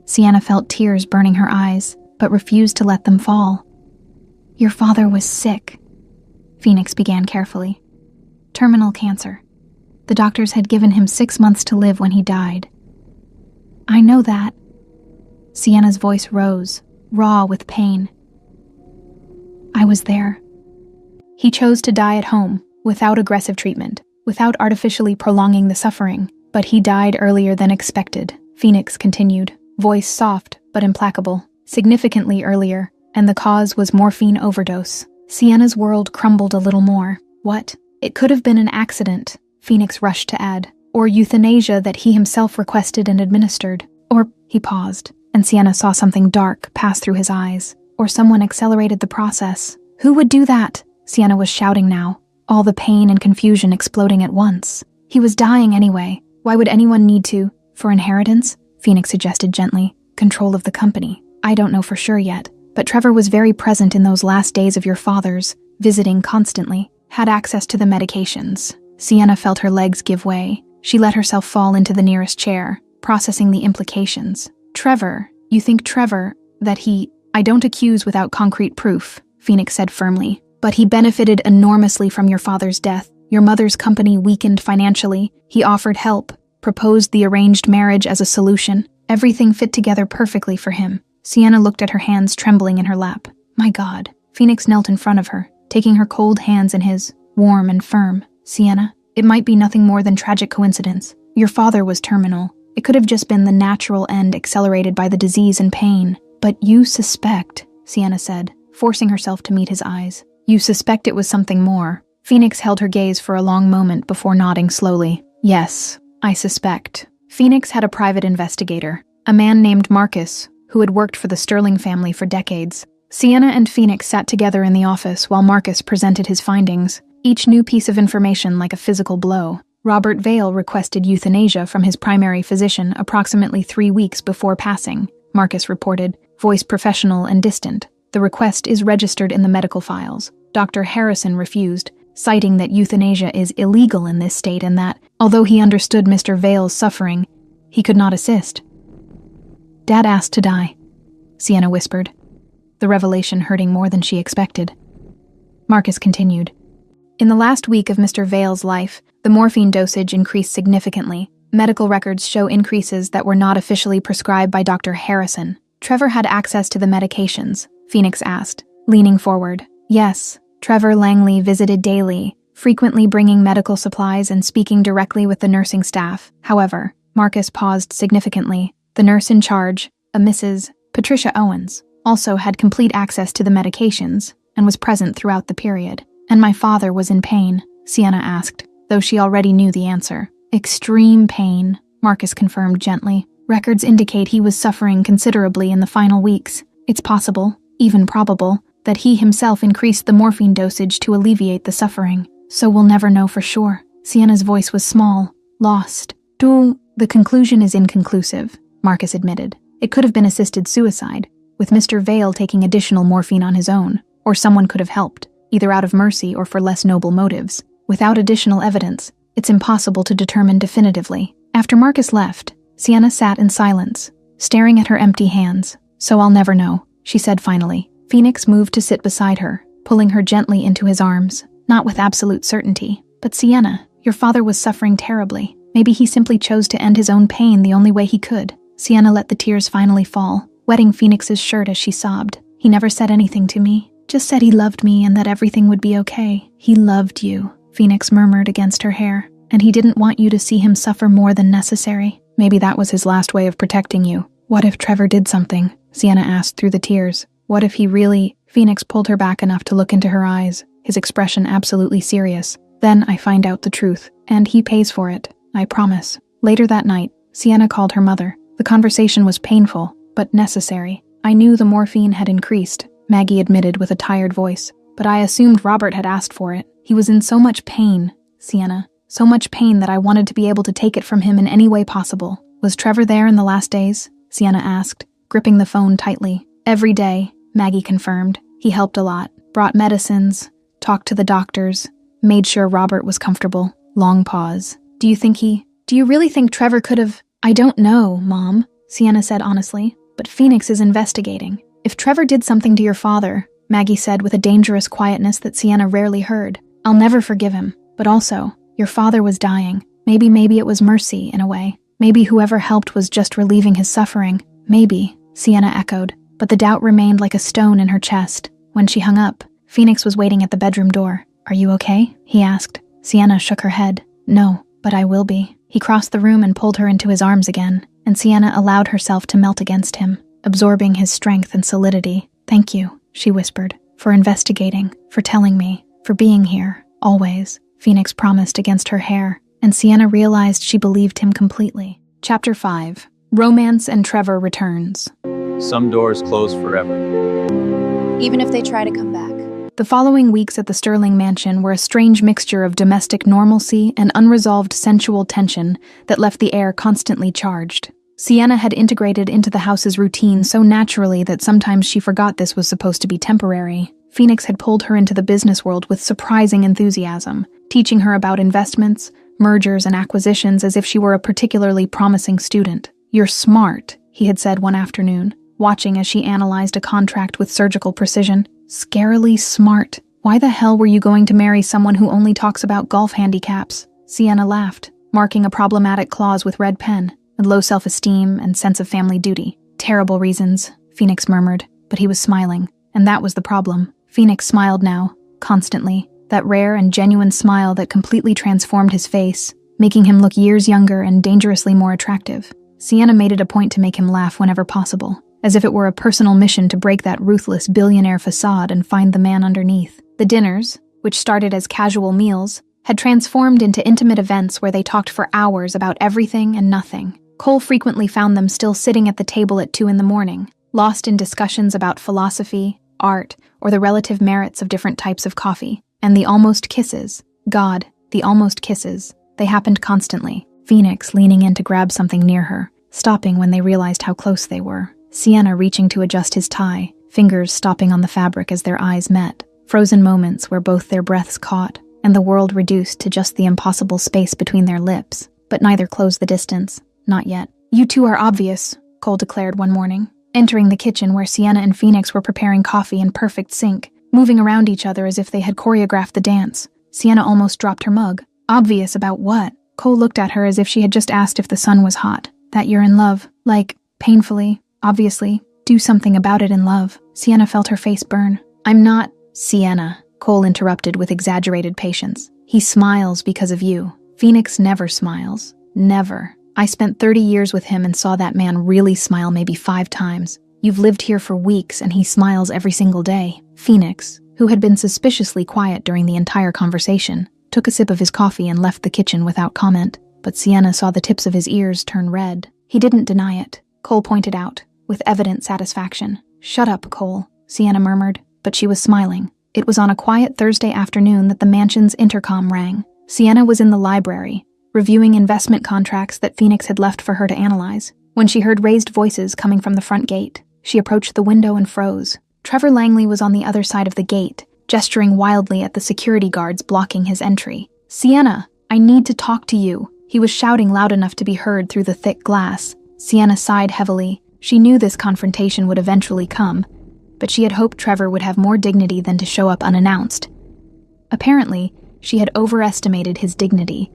Sienna felt tears burning her eyes, but refused to let them fall. Your father was sick, Phoenix began carefully. Terminal cancer. The doctors had given him 6 months to live when he died. I know that. Sienna's voice rose, raw with pain. I was there. He chose to die at home, without aggressive treatment, without artificially prolonging the suffering, but he died earlier than expected, Phoenix continued, voice soft but implacable, significantly earlier, and the cause was morphine overdose. Sienna's world crumbled a little more. What? It could have been an accident, Phoenix rushed to add, or euthanasia that he himself requested and administered. Or, he paused, and Sienna saw something dark pass through his eyes. Or someone accelerated the process. Who would do that? Sienna was shouting now, all the pain and confusion exploding at once. He was dying anyway. Why would anyone need to? For inheritance? Phoenix suggested gently. Control of the company. I don't know for sure yet, but Trevor was very present in those last days of your father's, visiting constantly, had access to the medications. Sienna felt her legs give way. She let herself fall into the nearest chair, processing the implications. Trevor, you think Trevor, that he... I don't accuse without concrete proof, Phoenix said firmly, but he benefited enormously from your father's death. Your mother's company weakened financially. He offered help, proposed the arranged marriage as a solution. Everything fit together perfectly for him. Sienna looked at her hands trembling in her lap. My God. Phoenix knelt in front of her, taking her cold hands in his, warm and firm. Sienna, it might be nothing more than tragic coincidence. Your father was terminal. It could have just been the natural end accelerated by the disease and pain. But you suspect, Sienna said, forcing herself to meet his eyes. You suspect it was something more. Phoenix held her gaze for a long moment before nodding slowly. Yes, I suspect. Phoenix had a private investigator, a man named Marcus, who had worked for the Sterling family for decades. Sienna and Phoenix sat together in the office while Marcus presented his findings, each new piece of information like a physical blow. Robert Vale requested euthanasia from his primary physician approximately 3 weeks before passing, Marcus reported, voice professional and distant. The request is registered in the medical files. Dr. Harrison refused, citing that euthanasia is illegal in this state and that, although he understood Mr. Vale's suffering, he could not assist. Dad asked to die, Sienna whispered, the revelation hurting more than she expected. Marcus continued. In the last week of Mr. Vale's life, the morphine dosage increased significantly. Medical records show increases that were not officially prescribed by Dr. Harrison. Trevor had access to the medications, Phoenix asked, leaning forward. Yes, Trevor Langley visited daily, frequently bringing medical supplies and speaking directly with the nursing staff. However, Marcus paused significantly. The nurse in charge, a Mrs. Patricia Owens, also had complete access to the medications and was present throughout the period. And my father was in pain, Sienna asked, though she already knew the answer. Extreme pain, Marcus confirmed gently. Records indicate he was suffering considerably in the final weeks. It's possible, even probable, that he himself increased the morphine dosage to alleviate the suffering. So we'll never know for sure. Sienna's voice was small, lost. The conclusion is inconclusive, Marcus admitted. It could have been assisted suicide, with Mr. Vale taking additional morphine on his own, or someone could have helped, either out of mercy or for less noble motives. Without additional evidence, it's impossible to determine definitively. After Marcus left, Sienna sat in silence, staring at her empty hands. So I'll never know, she said finally. Phoenix moved to sit beside her, pulling her gently into his arms, not with absolute certainty. But Sienna, your father was suffering terribly. Maybe he simply chose to end his own pain the only way he could. Sienna let the tears finally fall, wetting Phoenix's shirt as she sobbed. He never said anything to me, just said he loved me and that everything would be okay. He loved you, Phoenix murmured against her hair, and he didn't want you to see him suffer more than necessary. Maybe that was his last way of protecting you. What if Trevor did something? Sienna asked through the tears. What if he really... Phoenix pulled her back enough to look into her eyes, his expression absolutely serious. Then I find out the truth, and he pays for it, I promise. Later that night, Sienna called her mother. The conversation was painful, but necessary. I knew the morphine had increased, Maggie admitted with a tired voice, but I assumed Robert had asked for it. He was in so much pain, Sienna, so much pain that I wanted to be able to take it from him in any way possible. Was Trevor there in the last days? Sienna asked, gripping the phone tightly. Every day, Maggie confirmed. He helped a lot, brought medicines, talked to the doctors, made sure Robert was comfortable. Long pause. Do you really think Trevor could have... I don't know, Mom, Sienna said honestly, but Phoenix is investigating. If Trevor did something to your father, Maggie said with a dangerous quietness that Sienna rarely heard, I'll never forgive him. But also, your father was dying. Maybe it was mercy, in a way. Maybe whoever helped was just relieving his suffering. Maybe, Sienna echoed, but the doubt remained like a stone in her chest. When she hung up, Phoenix was waiting at the bedroom door. Are you okay? He asked. Sienna shook her head. No, but I will be. He crossed the room and pulled her into his arms again, and Sienna allowed herself to melt against him. absorbing his strength and solidity. "Thank you," she whispered, "for investigating, for telling me, for being here, always," Phoenix promised against her hair, and Sienna realized she believed him completely. Chapter 5. Romance and Trevor returns. Some doors close forever. Even if they try to come back. The following weeks at the Sterling mansion were a strange mixture of domestic normalcy and unresolved sensual tension that left the air constantly charged. Sienna had integrated into the house's routine so naturally that sometimes she forgot this was supposed to be temporary. Phoenix had pulled her into the business world with surprising enthusiasm, teaching her about investments, mergers, and acquisitions as if she were a particularly promising student. "You're smart," he had said one afternoon, watching as she analyzed a contract with surgical precision. "Scarily smart. Why the hell were you going to marry someone who only talks about golf handicaps?" Sienna laughed, marking a problematic clause with red pen, and low self-esteem and sense of family duty. "Terrible reasons," Phoenix murmured, but he was smiling, and that was the problem. Phoenix smiled now, constantly, that rare and genuine smile that completely transformed his face, making him look years younger and dangerously more attractive. Sienna made it a point to make him laugh whenever possible, as if it were a personal mission to break that ruthless billionaire facade and find the man underneath. The dinners, which started as casual meals, had transformed into intimate events where they talked for hours about everything and nothing. Cole frequently found them still sitting at the table at 2 a.m, lost in discussions about philosophy, art, or the relative merits of different types of coffee. And the almost kisses. God, the almost kisses. They happened constantly. Phoenix leaning in to grab something near her, stopping when they realized how close they were. Sienna reaching to adjust his tie, fingers stopping on the fabric as their eyes met. Frozen moments where both their breaths caught, and the world reduced to just the impossible space between their lips. But neither closed the distance. Not yet. "You two are obvious," Cole declared one morning, entering the kitchen where Sienna and Phoenix were preparing coffee in perfect sync, moving around each other as if they had choreographed the dance. Sienna almost dropped her mug. "Obvious about what?" Cole looked at her as if she had just asked if the sun was hot. "That you're in love. Like, painfully, obviously. Do something about it in love." Sienna felt her face burn. "I'm not..." "Sienna," Cole interrupted with exaggerated patience. "He smiles because of you. Phoenix never smiles. Never. I spent 30 years with him and saw that man really smile maybe 5 times. You've lived here for weeks and he smiles every single day." Phoenix, who had been suspiciously quiet during the entire conversation, took a sip of his coffee and left the kitchen without comment, but Sienna saw the tips of his ears turn red. He didn't deny it, Cole pointed out, with evident satisfaction. "Shut up, Cole," Sienna murmured, but she was smiling. It was on a quiet Thursday afternoon that the mansion's intercom rang. Sienna was in the library, reviewing investment contracts that Phoenix had left for her to analyze, when she heard raised voices coming from the front gate. She approached the window and froze. Trevor Langley was on the other side of the gate, gesturing wildly at the security guards blocking his entry. "Sienna, I need to talk to you," he was shouting loud enough to be heard through the thick glass. Sienna sighed heavily. She knew this confrontation would eventually come, but she had hoped Trevor would have more dignity than to show up unannounced. Apparently, she had overestimated his dignity.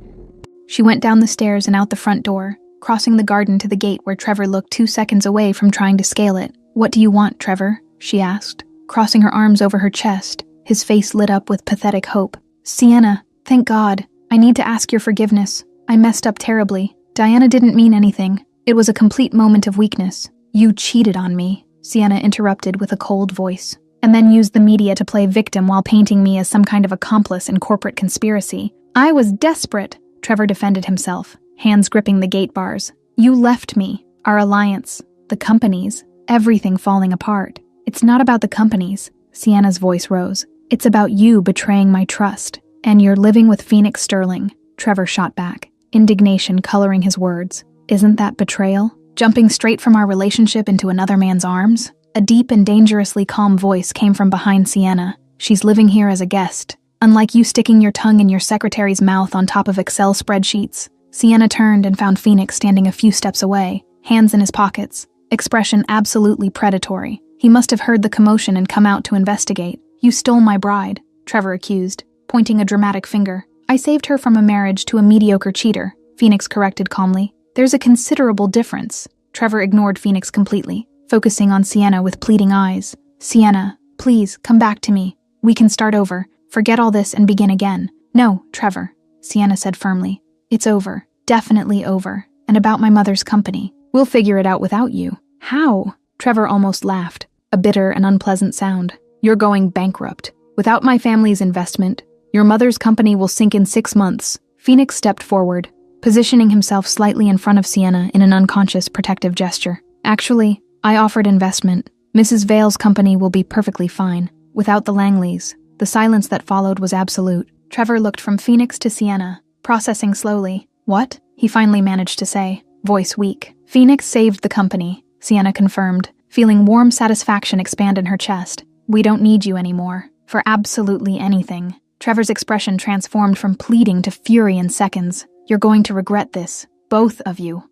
She went down the stairs and out the front door, crossing the garden to the gate where Trevor looked 2 seconds away from trying to scale it. "What do you want, Trevor?" she asked, crossing her arms over her chest, his face lit up with pathetic hope. "Sienna, thank God. I need to ask your forgiveness. I messed up terribly. Diana didn't mean anything. It was a complete moment of weakness." "You cheated on me," Sienna interrupted with a cold voice, "and then used the media to play victim while painting me as some kind of accomplice in corporate conspiracy." "I was desperate," Trevor defended himself, hands gripping the gate bars. "You left me, our alliance, the companies, everything falling apart. It's not about the companies," Sienna's voice rose. "It's about you betraying my trust, and you're living with Phoenix Sterling," Trevor shot back, indignation coloring his words. "Isn't that betrayal? Jumping straight from our relationship into another man's arms?" A deep and dangerously calm voice came from behind Sienna. "She's living here as a guest. Unlike you sticking your tongue in your secretary's mouth on top of Excel spreadsheets." Sienna turned and found Phoenix standing a few steps away, hands in his pockets, expression absolutely predatory. He must have heard the commotion and come out to investigate. "You stole my bride," Trevor accused, pointing a dramatic finger. "I saved her from a marriage to a mediocre cheater," Phoenix corrected calmly. "There's a considerable difference." Trevor ignored Phoenix completely, focusing on Sienna with pleading eyes. "Sienna, please, come back to me. We can start over. Forget all this and begin again." "No, Trevor," Sienna said firmly. "It's over. Definitely over. And about my mother's company. We'll figure it out without you." "How?" Trevor almost laughed, a bitter and unpleasant sound. You're going bankrupt. Without my family's investment, your mother's company will sink in 6 months. Phoenix stepped forward, positioning himself slightly in front of Sienna in an unconscious protective gesture. Actually, I offered investment. Mrs. Vale's company will be perfectly fine. Without the Langleys. The silence that followed was absolute. Trevor looked from Phoenix to Sienna, processing slowly. What? He finally managed to say, voice weak. Phoenix saved the company, Sienna confirmed, feeling warm satisfaction expand in her chest. We don't need you anymore. For absolutely anything. Trevor's expression transformed from pleading to fury in seconds. You're going to regret this. Both of you.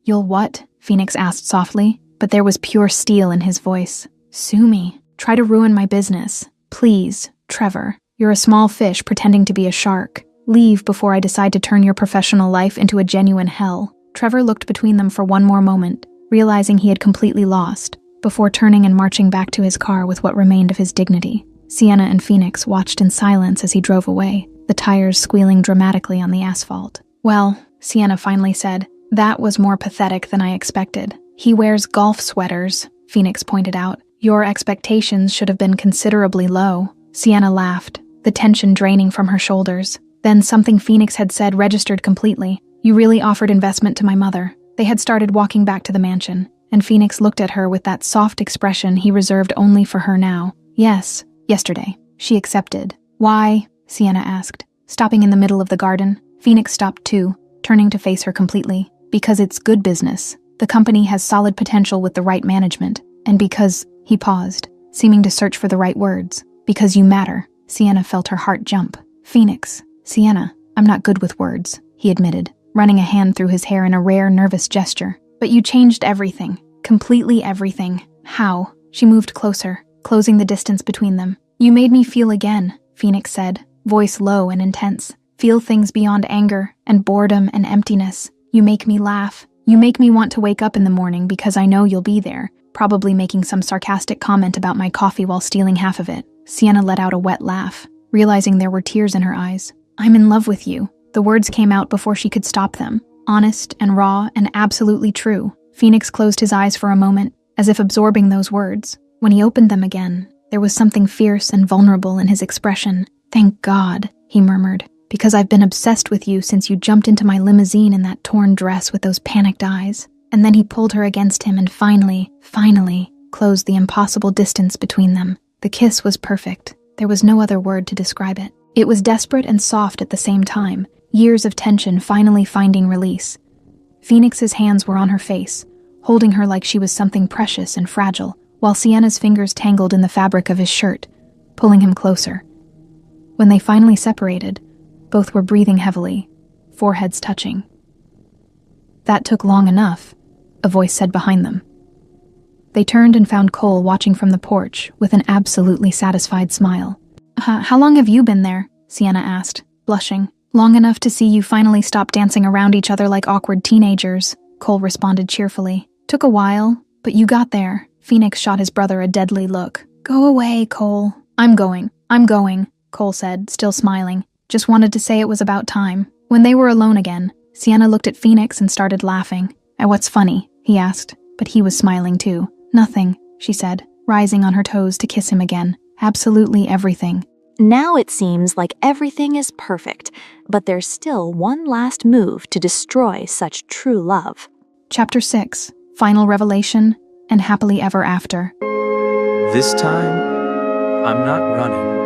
You'll what? Phoenix asked softly, but there was pure steel in his voice. Sue me. Try to ruin my business. Please, Trevor. You're a small fish pretending to be a shark. Leave before I decide to turn your professional life into a genuine hell. Trevor looked between them for one more moment, realizing he had completely lost, before turning and marching back to his car with what remained of his dignity. Sienna and Phoenix watched in silence as he drove away, the tires squealing dramatically on the asphalt. Well, Sienna finally said, that was more pathetic than I expected. He wears golf sweaters, Phoenix pointed out. Your expectations should have been considerably low. Sienna laughed, the tension draining from her shoulders. Then something Phoenix had said registered completely. You really offered investment to my mother. They had started walking back to the mansion, and Phoenix looked at her with that soft expression he reserved only for her now. Yes, yesterday. She accepted. Why? Sienna asked. Stopping in the middle of the garden, Phoenix stopped too, turning to face her completely. Because it's good business. The company has solid potential with the right management. And because, he paused, seeming to search for the right words. Because you matter. Sienna felt her heart jump. Phoenix. Sienna, I'm not good with words, he admitted, running a hand through his hair in a rare, nervous gesture. But you changed everything. Completely everything. How? She moved closer, closing the distance between them. You made me feel again, Phoenix said, voice low and intense. Feel things beyond anger and boredom and emptiness. You make me laugh. You make me want to wake up in the morning because I know you'll be there, probably making some sarcastic comment about my coffee while stealing half of it. Sienna let out a wet laugh, realizing there were tears in her eyes. I'm in love with you. The words came out before she could stop them. Honest and raw and absolutely true. Phoenix closed his eyes for a moment, as if absorbing those words. When he opened them again, there was something fierce and vulnerable in his expression. Thank God, he murmured, because I've been obsessed with you since you jumped into my limousine in that torn dress with those panicked eyes. And then he pulled her against him and finally, closed the impossible distance between them. The kiss was perfect. There was no other word to describe it. It was desperate and soft at the same time, years of tension finally finding release. Phoenix's hands were on her face, holding her like she was something precious and fragile, while Sienna's fingers tangled in the fabric of his shirt, pulling him closer. When they finally separated, both were breathing heavily, foreheads touching. That took long enough, a voice said behind them. They turned and found Cole watching from the porch with an absolutely satisfied smile. How long have you been there? Sienna asked, blushing. Long enough to see you finally stop dancing around each other like awkward teenagers, Cole responded cheerfully. Took a while, but you got there. Phoenix shot his brother a deadly look. Go away, Cole. I'm going, Cole said, still smiling. Just wanted to say it was about time. When they were alone again, Sienna looked at Phoenix and started laughing. What's funny? He asked, but he was smiling too. Nothing, she said, rising on her toes to kiss him again. Absolutely everything. Now it seems like everything is perfect, but there's still one last move to destroy such true love. Chapter 6, Final Revelation and Happily Ever After. This time, I'm not running.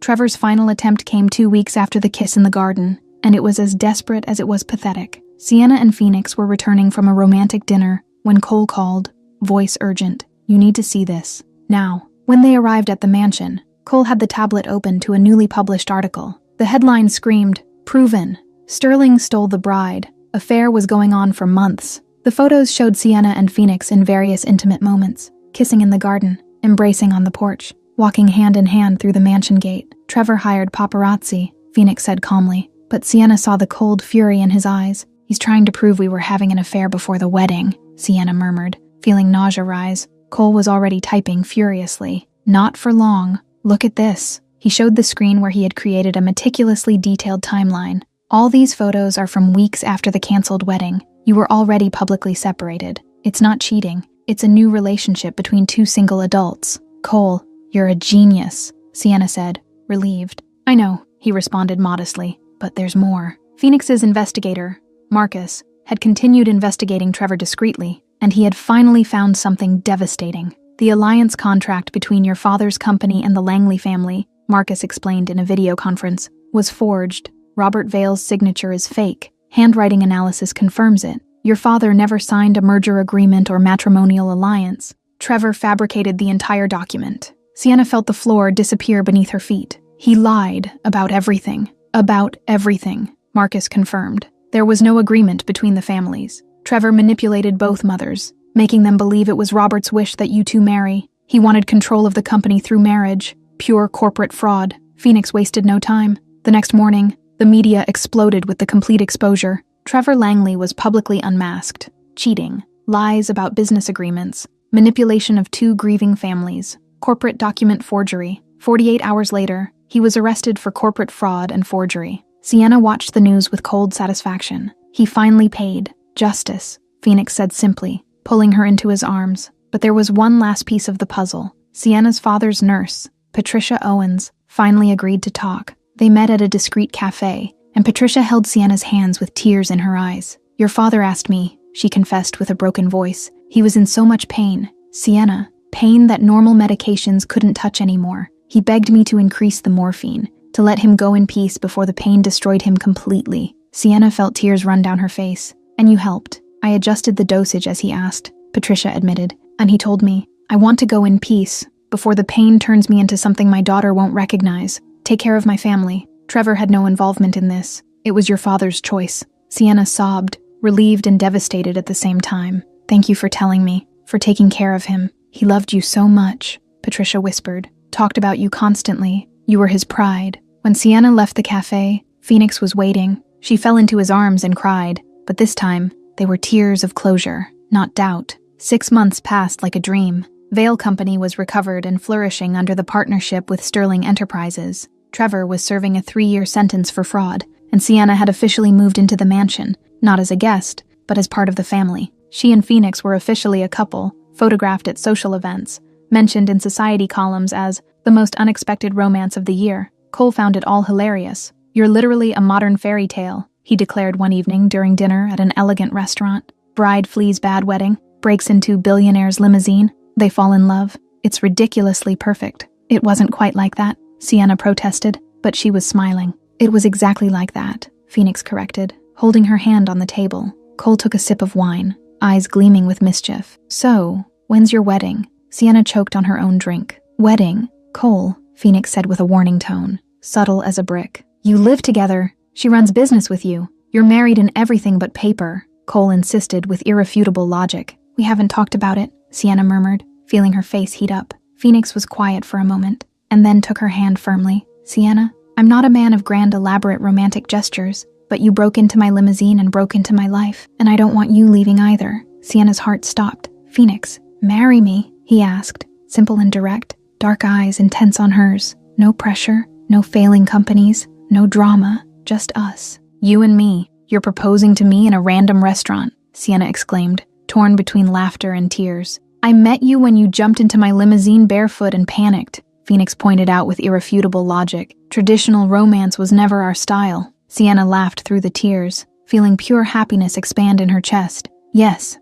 Trevor's final attempt came 2 weeks after the kiss in the garden, and it was as desperate as it was pathetic. Sienna and Phoenix were returning from a romantic dinner when Cole called, voice urgent. You need to see this. Now. When they arrived at the mansion, Cole had the tablet open to a newly published article. The headline screamed, Proven. Sterling stole the bride. Affair was going on for months. The photos showed Sienna and Phoenix in various intimate moments, kissing in the garden, embracing on the porch, walking hand in hand through the mansion gate. Trevor hired paparazzi, Phoenix said calmly, but Sienna saw the cold fury in his eyes. He's trying to prove we were having an affair before the wedding, Sienna murmured, feeling nausea rise. Cole was already typing furiously. Not for long. Look at this. He showed the screen where he had created a meticulously detailed timeline, All these photos are from weeks after the canceled wedding. You were already publicly separated. It's not cheating. It's a new relationship between two single adults. Cole, you're a genius, Sienna said, relieved. I know, he responded modestly, but there's more. Phoenix's investigator, Marcus, had continued investigating Trevor discreetly, and he had finally found something devastating. The alliance contract between your father's company and the Langley family, Marcus explained in a video conference, was forged. Robert Vale's signature is fake. Handwriting analysis confirms it. Your father never signed a merger agreement or matrimonial alliance. Trevor fabricated the entire document. Sienna felt the floor disappear beneath her feet. He lied about everything. About everything, Marcus confirmed. There was no agreement between the families. Trevor manipulated both mothers, making them believe it was Robert's wish that you two marry. He wanted control of the company through marriage. Pure corporate fraud. Phoenix wasted no time. The next morning, the media exploded with the complete exposure. Trevor Langley was publicly unmasked. Cheating, lies about business agreements, manipulation of two grieving families, corporate document forgery. 48 hours later, he was arrested for corporate fraud and forgery. Sienna watched the news with cold satisfaction. He finally paid. Justice, Phoenix said simply, pulling her into his arms. But there was one last piece of the puzzle. Sienna's father's nurse, Patricia Owens, finally agreed to talk. They met at a discreet cafe, and Patricia held Sienna's hands with tears in her eyes. Your father asked me, she confessed with a broken voice. He was in so much pain. Sienna, pain that normal medications couldn't touch anymore. He begged me to increase the morphine, to let him go in peace before the pain destroyed him completely. Sienna felt tears run down her face. And you helped. I adjusted the dosage as he asked, Patricia admitted. And he told me, I want to go in peace, before the pain turns me into something my daughter won't recognize. Take care of my family. Trevor had no involvement in this. It was your father's choice. Sienna sobbed, relieved and devastated at the same time. Thank you for telling me, for taking care of him. He loved you so much, Patricia whispered. Talked about you constantly. You were his pride. When Sienna left the cafe, Phoenix was waiting. She fell into his arms and cried. But this time, they were tears of closure, not doubt. 6 months passed like a dream. Vale Company was recovered and flourishing under the partnership with Sterling Enterprises. Trevor was serving a 3-year sentence for fraud, and Sienna had officially moved into the mansion, not as a guest, but as part of the family. She and Phoenix were officially a couple, photographed at social events, mentioned in society columns as the most unexpected romance of the year. Cole found it all hilarious. You're literally a modern fairy tale, he declared one evening during dinner at an elegant restaurant. Bride flees bad wedding, breaks into billionaire's limousine. They fall in love. It's ridiculously perfect. It wasn't quite like that, Sienna protested, but she was smiling. It was exactly like that, Phoenix corrected, holding her hand on the table. Cole took a sip of wine, eyes gleaming with mischief. So, when's your wedding? Sienna choked on her own drink. Wedding? Cole, Phoenix said with a warning tone, subtle as a brick. You live together. She runs business with you. You're married in everything but paper, Cole insisted with irrefutable logic. We haven't talked about it, Sienna murmured, feeling her face heat up. Phoenix was quiet for a moment, and then took her hand firmly. Sienna, I'm not a man of grand elaborate romantic gestures, but you broke into my limousine and broke into my life, and I don't want you leaving either. Sienna's heart stopped. Phoenix, marry me, he asked, simple and direct, dark eyes intense on hers. No pressure, no failing companies, no drama, just us. You and me. You're proposing to me in a random restaurant, Sienna exclaimed, torn between laughter and tears. I met you when you jumped into my limousine barefoot and panicked, Phoenix pointed out with irrefutable logic. Traditional romance was never our style. Sienna laughed through the tears, feeling pure happiness expand in her chest. Yes,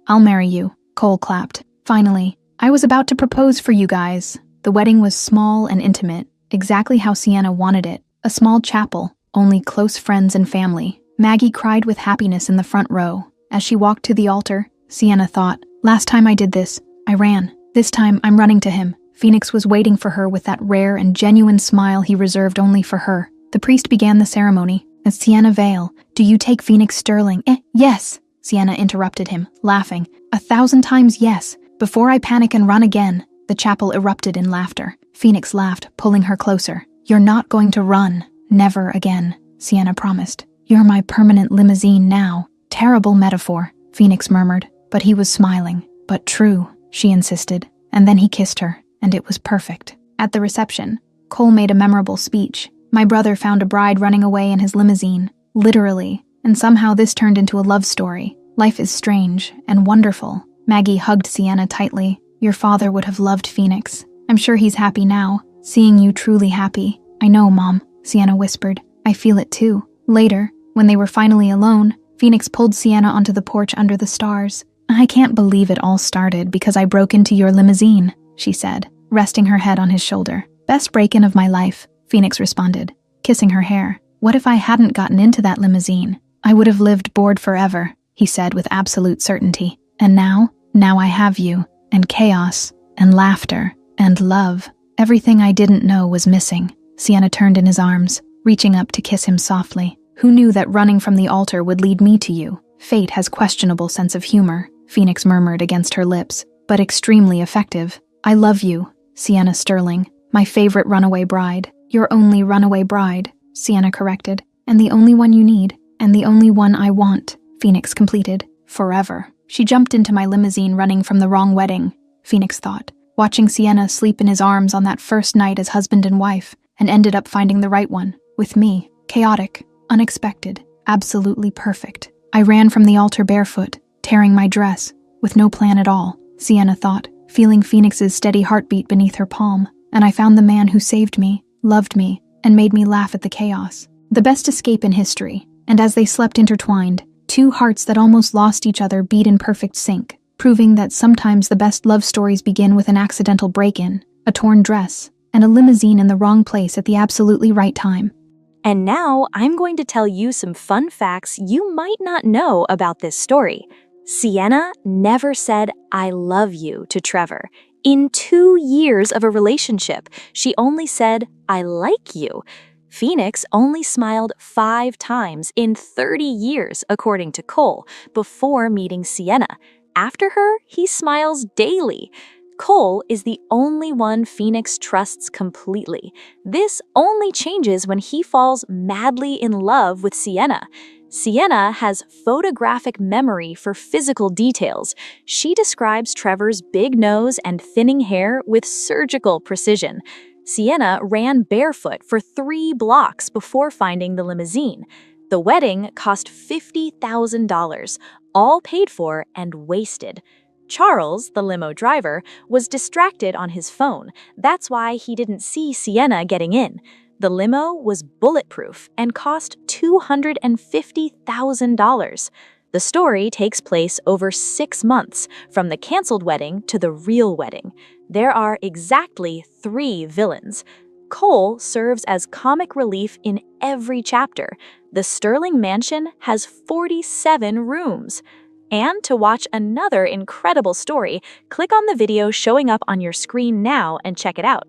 I'll marry you, Cole clapped. Finally, I was about to propose for you guys. The wedding was small and intimate, exactly how Sienna wanted it. A small chapel, only close friends and family. Maggie cried with happiness in the front row. As she walked to the altar, Sienna thought, last time I did this, I ran. This time I'm running to him. Phoenix was waiting for her with that rare and genuine smile he reserved only for her. The priest began the ceremony. As Sienna Vale, do you take Phoenix Sterling? Yes, Sienna interrupted him, laughing. 1,000 times yes. Before I panic and run again. The chapel erupted in laughter. Phoenix laughed, pulling her closer. You're not going to run. Never again, Sienna promised. You're my permanent limousine now. Terrible metaphor, Phoenix murmured, but he was smiling. But true, she insisted. And then he kissed her, and it was perfect. At the reception, Cole made a memorable speech. My brother found a bride running away in his limousine, literally, and somehow this turned into a love story. Life is strange and wonderful. Maggie hugged Sienna tightly. Your father would have loved Phoenix. I'm sure he's happy now, seeing you truly happy. I know, Mom, Sienna whispered. I feel it too. Later, when they were finally alone, Phoenix pulled Sienna onto the porch under the stars. I can't believe it all started because I broke into your limousine, she said, resting her head on his shoulder. Best break-in of my life, Phoenix responded, kissing her hair. What if I hadn't gotten into that limousine? I would have lived bored forever, he said with absolute certainty. And now I have you, and chaos, and laughter, and love. Everything I didn't know was missing. Sienna turned in his arms, reaching up to kiss him softly. Who knew that running from the altar would lead me to you? Fate has questionable sense of humor, Phoenix murmured against her lips, but extremely effective. I love you, Sienna Sterling, my favorite runaway bride. Your only runaway bride, Sienna corrected, and the only one you need, and the only one I want, Phoenix completed. Forever. She jumped into my limousine running from the wrong wedding, Phoenix thought, watching Sienna sleep in his arms on that first night as husband and wife, and ended up finding the right one, with me. Chaotic, unexpected, absolutely perfect. I ran from the altar barefoot, tearing my dress, with no plan at all, Sienna thought, feeling Phoenix's steady heartbeat beneath her palm, and I found the man who saved me, loved me, and made me laugh at the chaos. The best escape in history, and as they slept intertwined, two hearts that almost lost each other beat in perfect sync, proving that sometimes the best love stories begin with an accidental break-in, a torn dress, and a limousine in the wrong place at the absolutely right time. And now I'm going to tell you some fun facts you might not know about this story. Sienna never said, I love you to Trevor. In 2 years of a relationship, she only said, I like you. Phoenix only smiled 5 times in 30 years, according to Cole, before meeting Sienna. After her, he smiles daily. Cole is the only one Phoenix trusts completely. This only changes when he falls madly in love with Sienna. Sienna has photographic memory for physical details. She describes Trevor's big nose and thinning hair with surgical precision. Sienna ran barefoot for 3 blocks before finding the limousine. The wedding cost $50,000, all paid for and wasted. Charles, the limo driver, was distracted on his phone. That's why he didn't see Sienna getting in. The limo was bulletproof and cost $250,000. The story takes place over 6 months, from the canceled wedding to the real wedding. There are exactly 3 villains. Cole serves as comic relief in every chapter. The Sterling Mansion has 47 rooms. And to watch another incredible story, click on the video showing up on your screen now and check it out.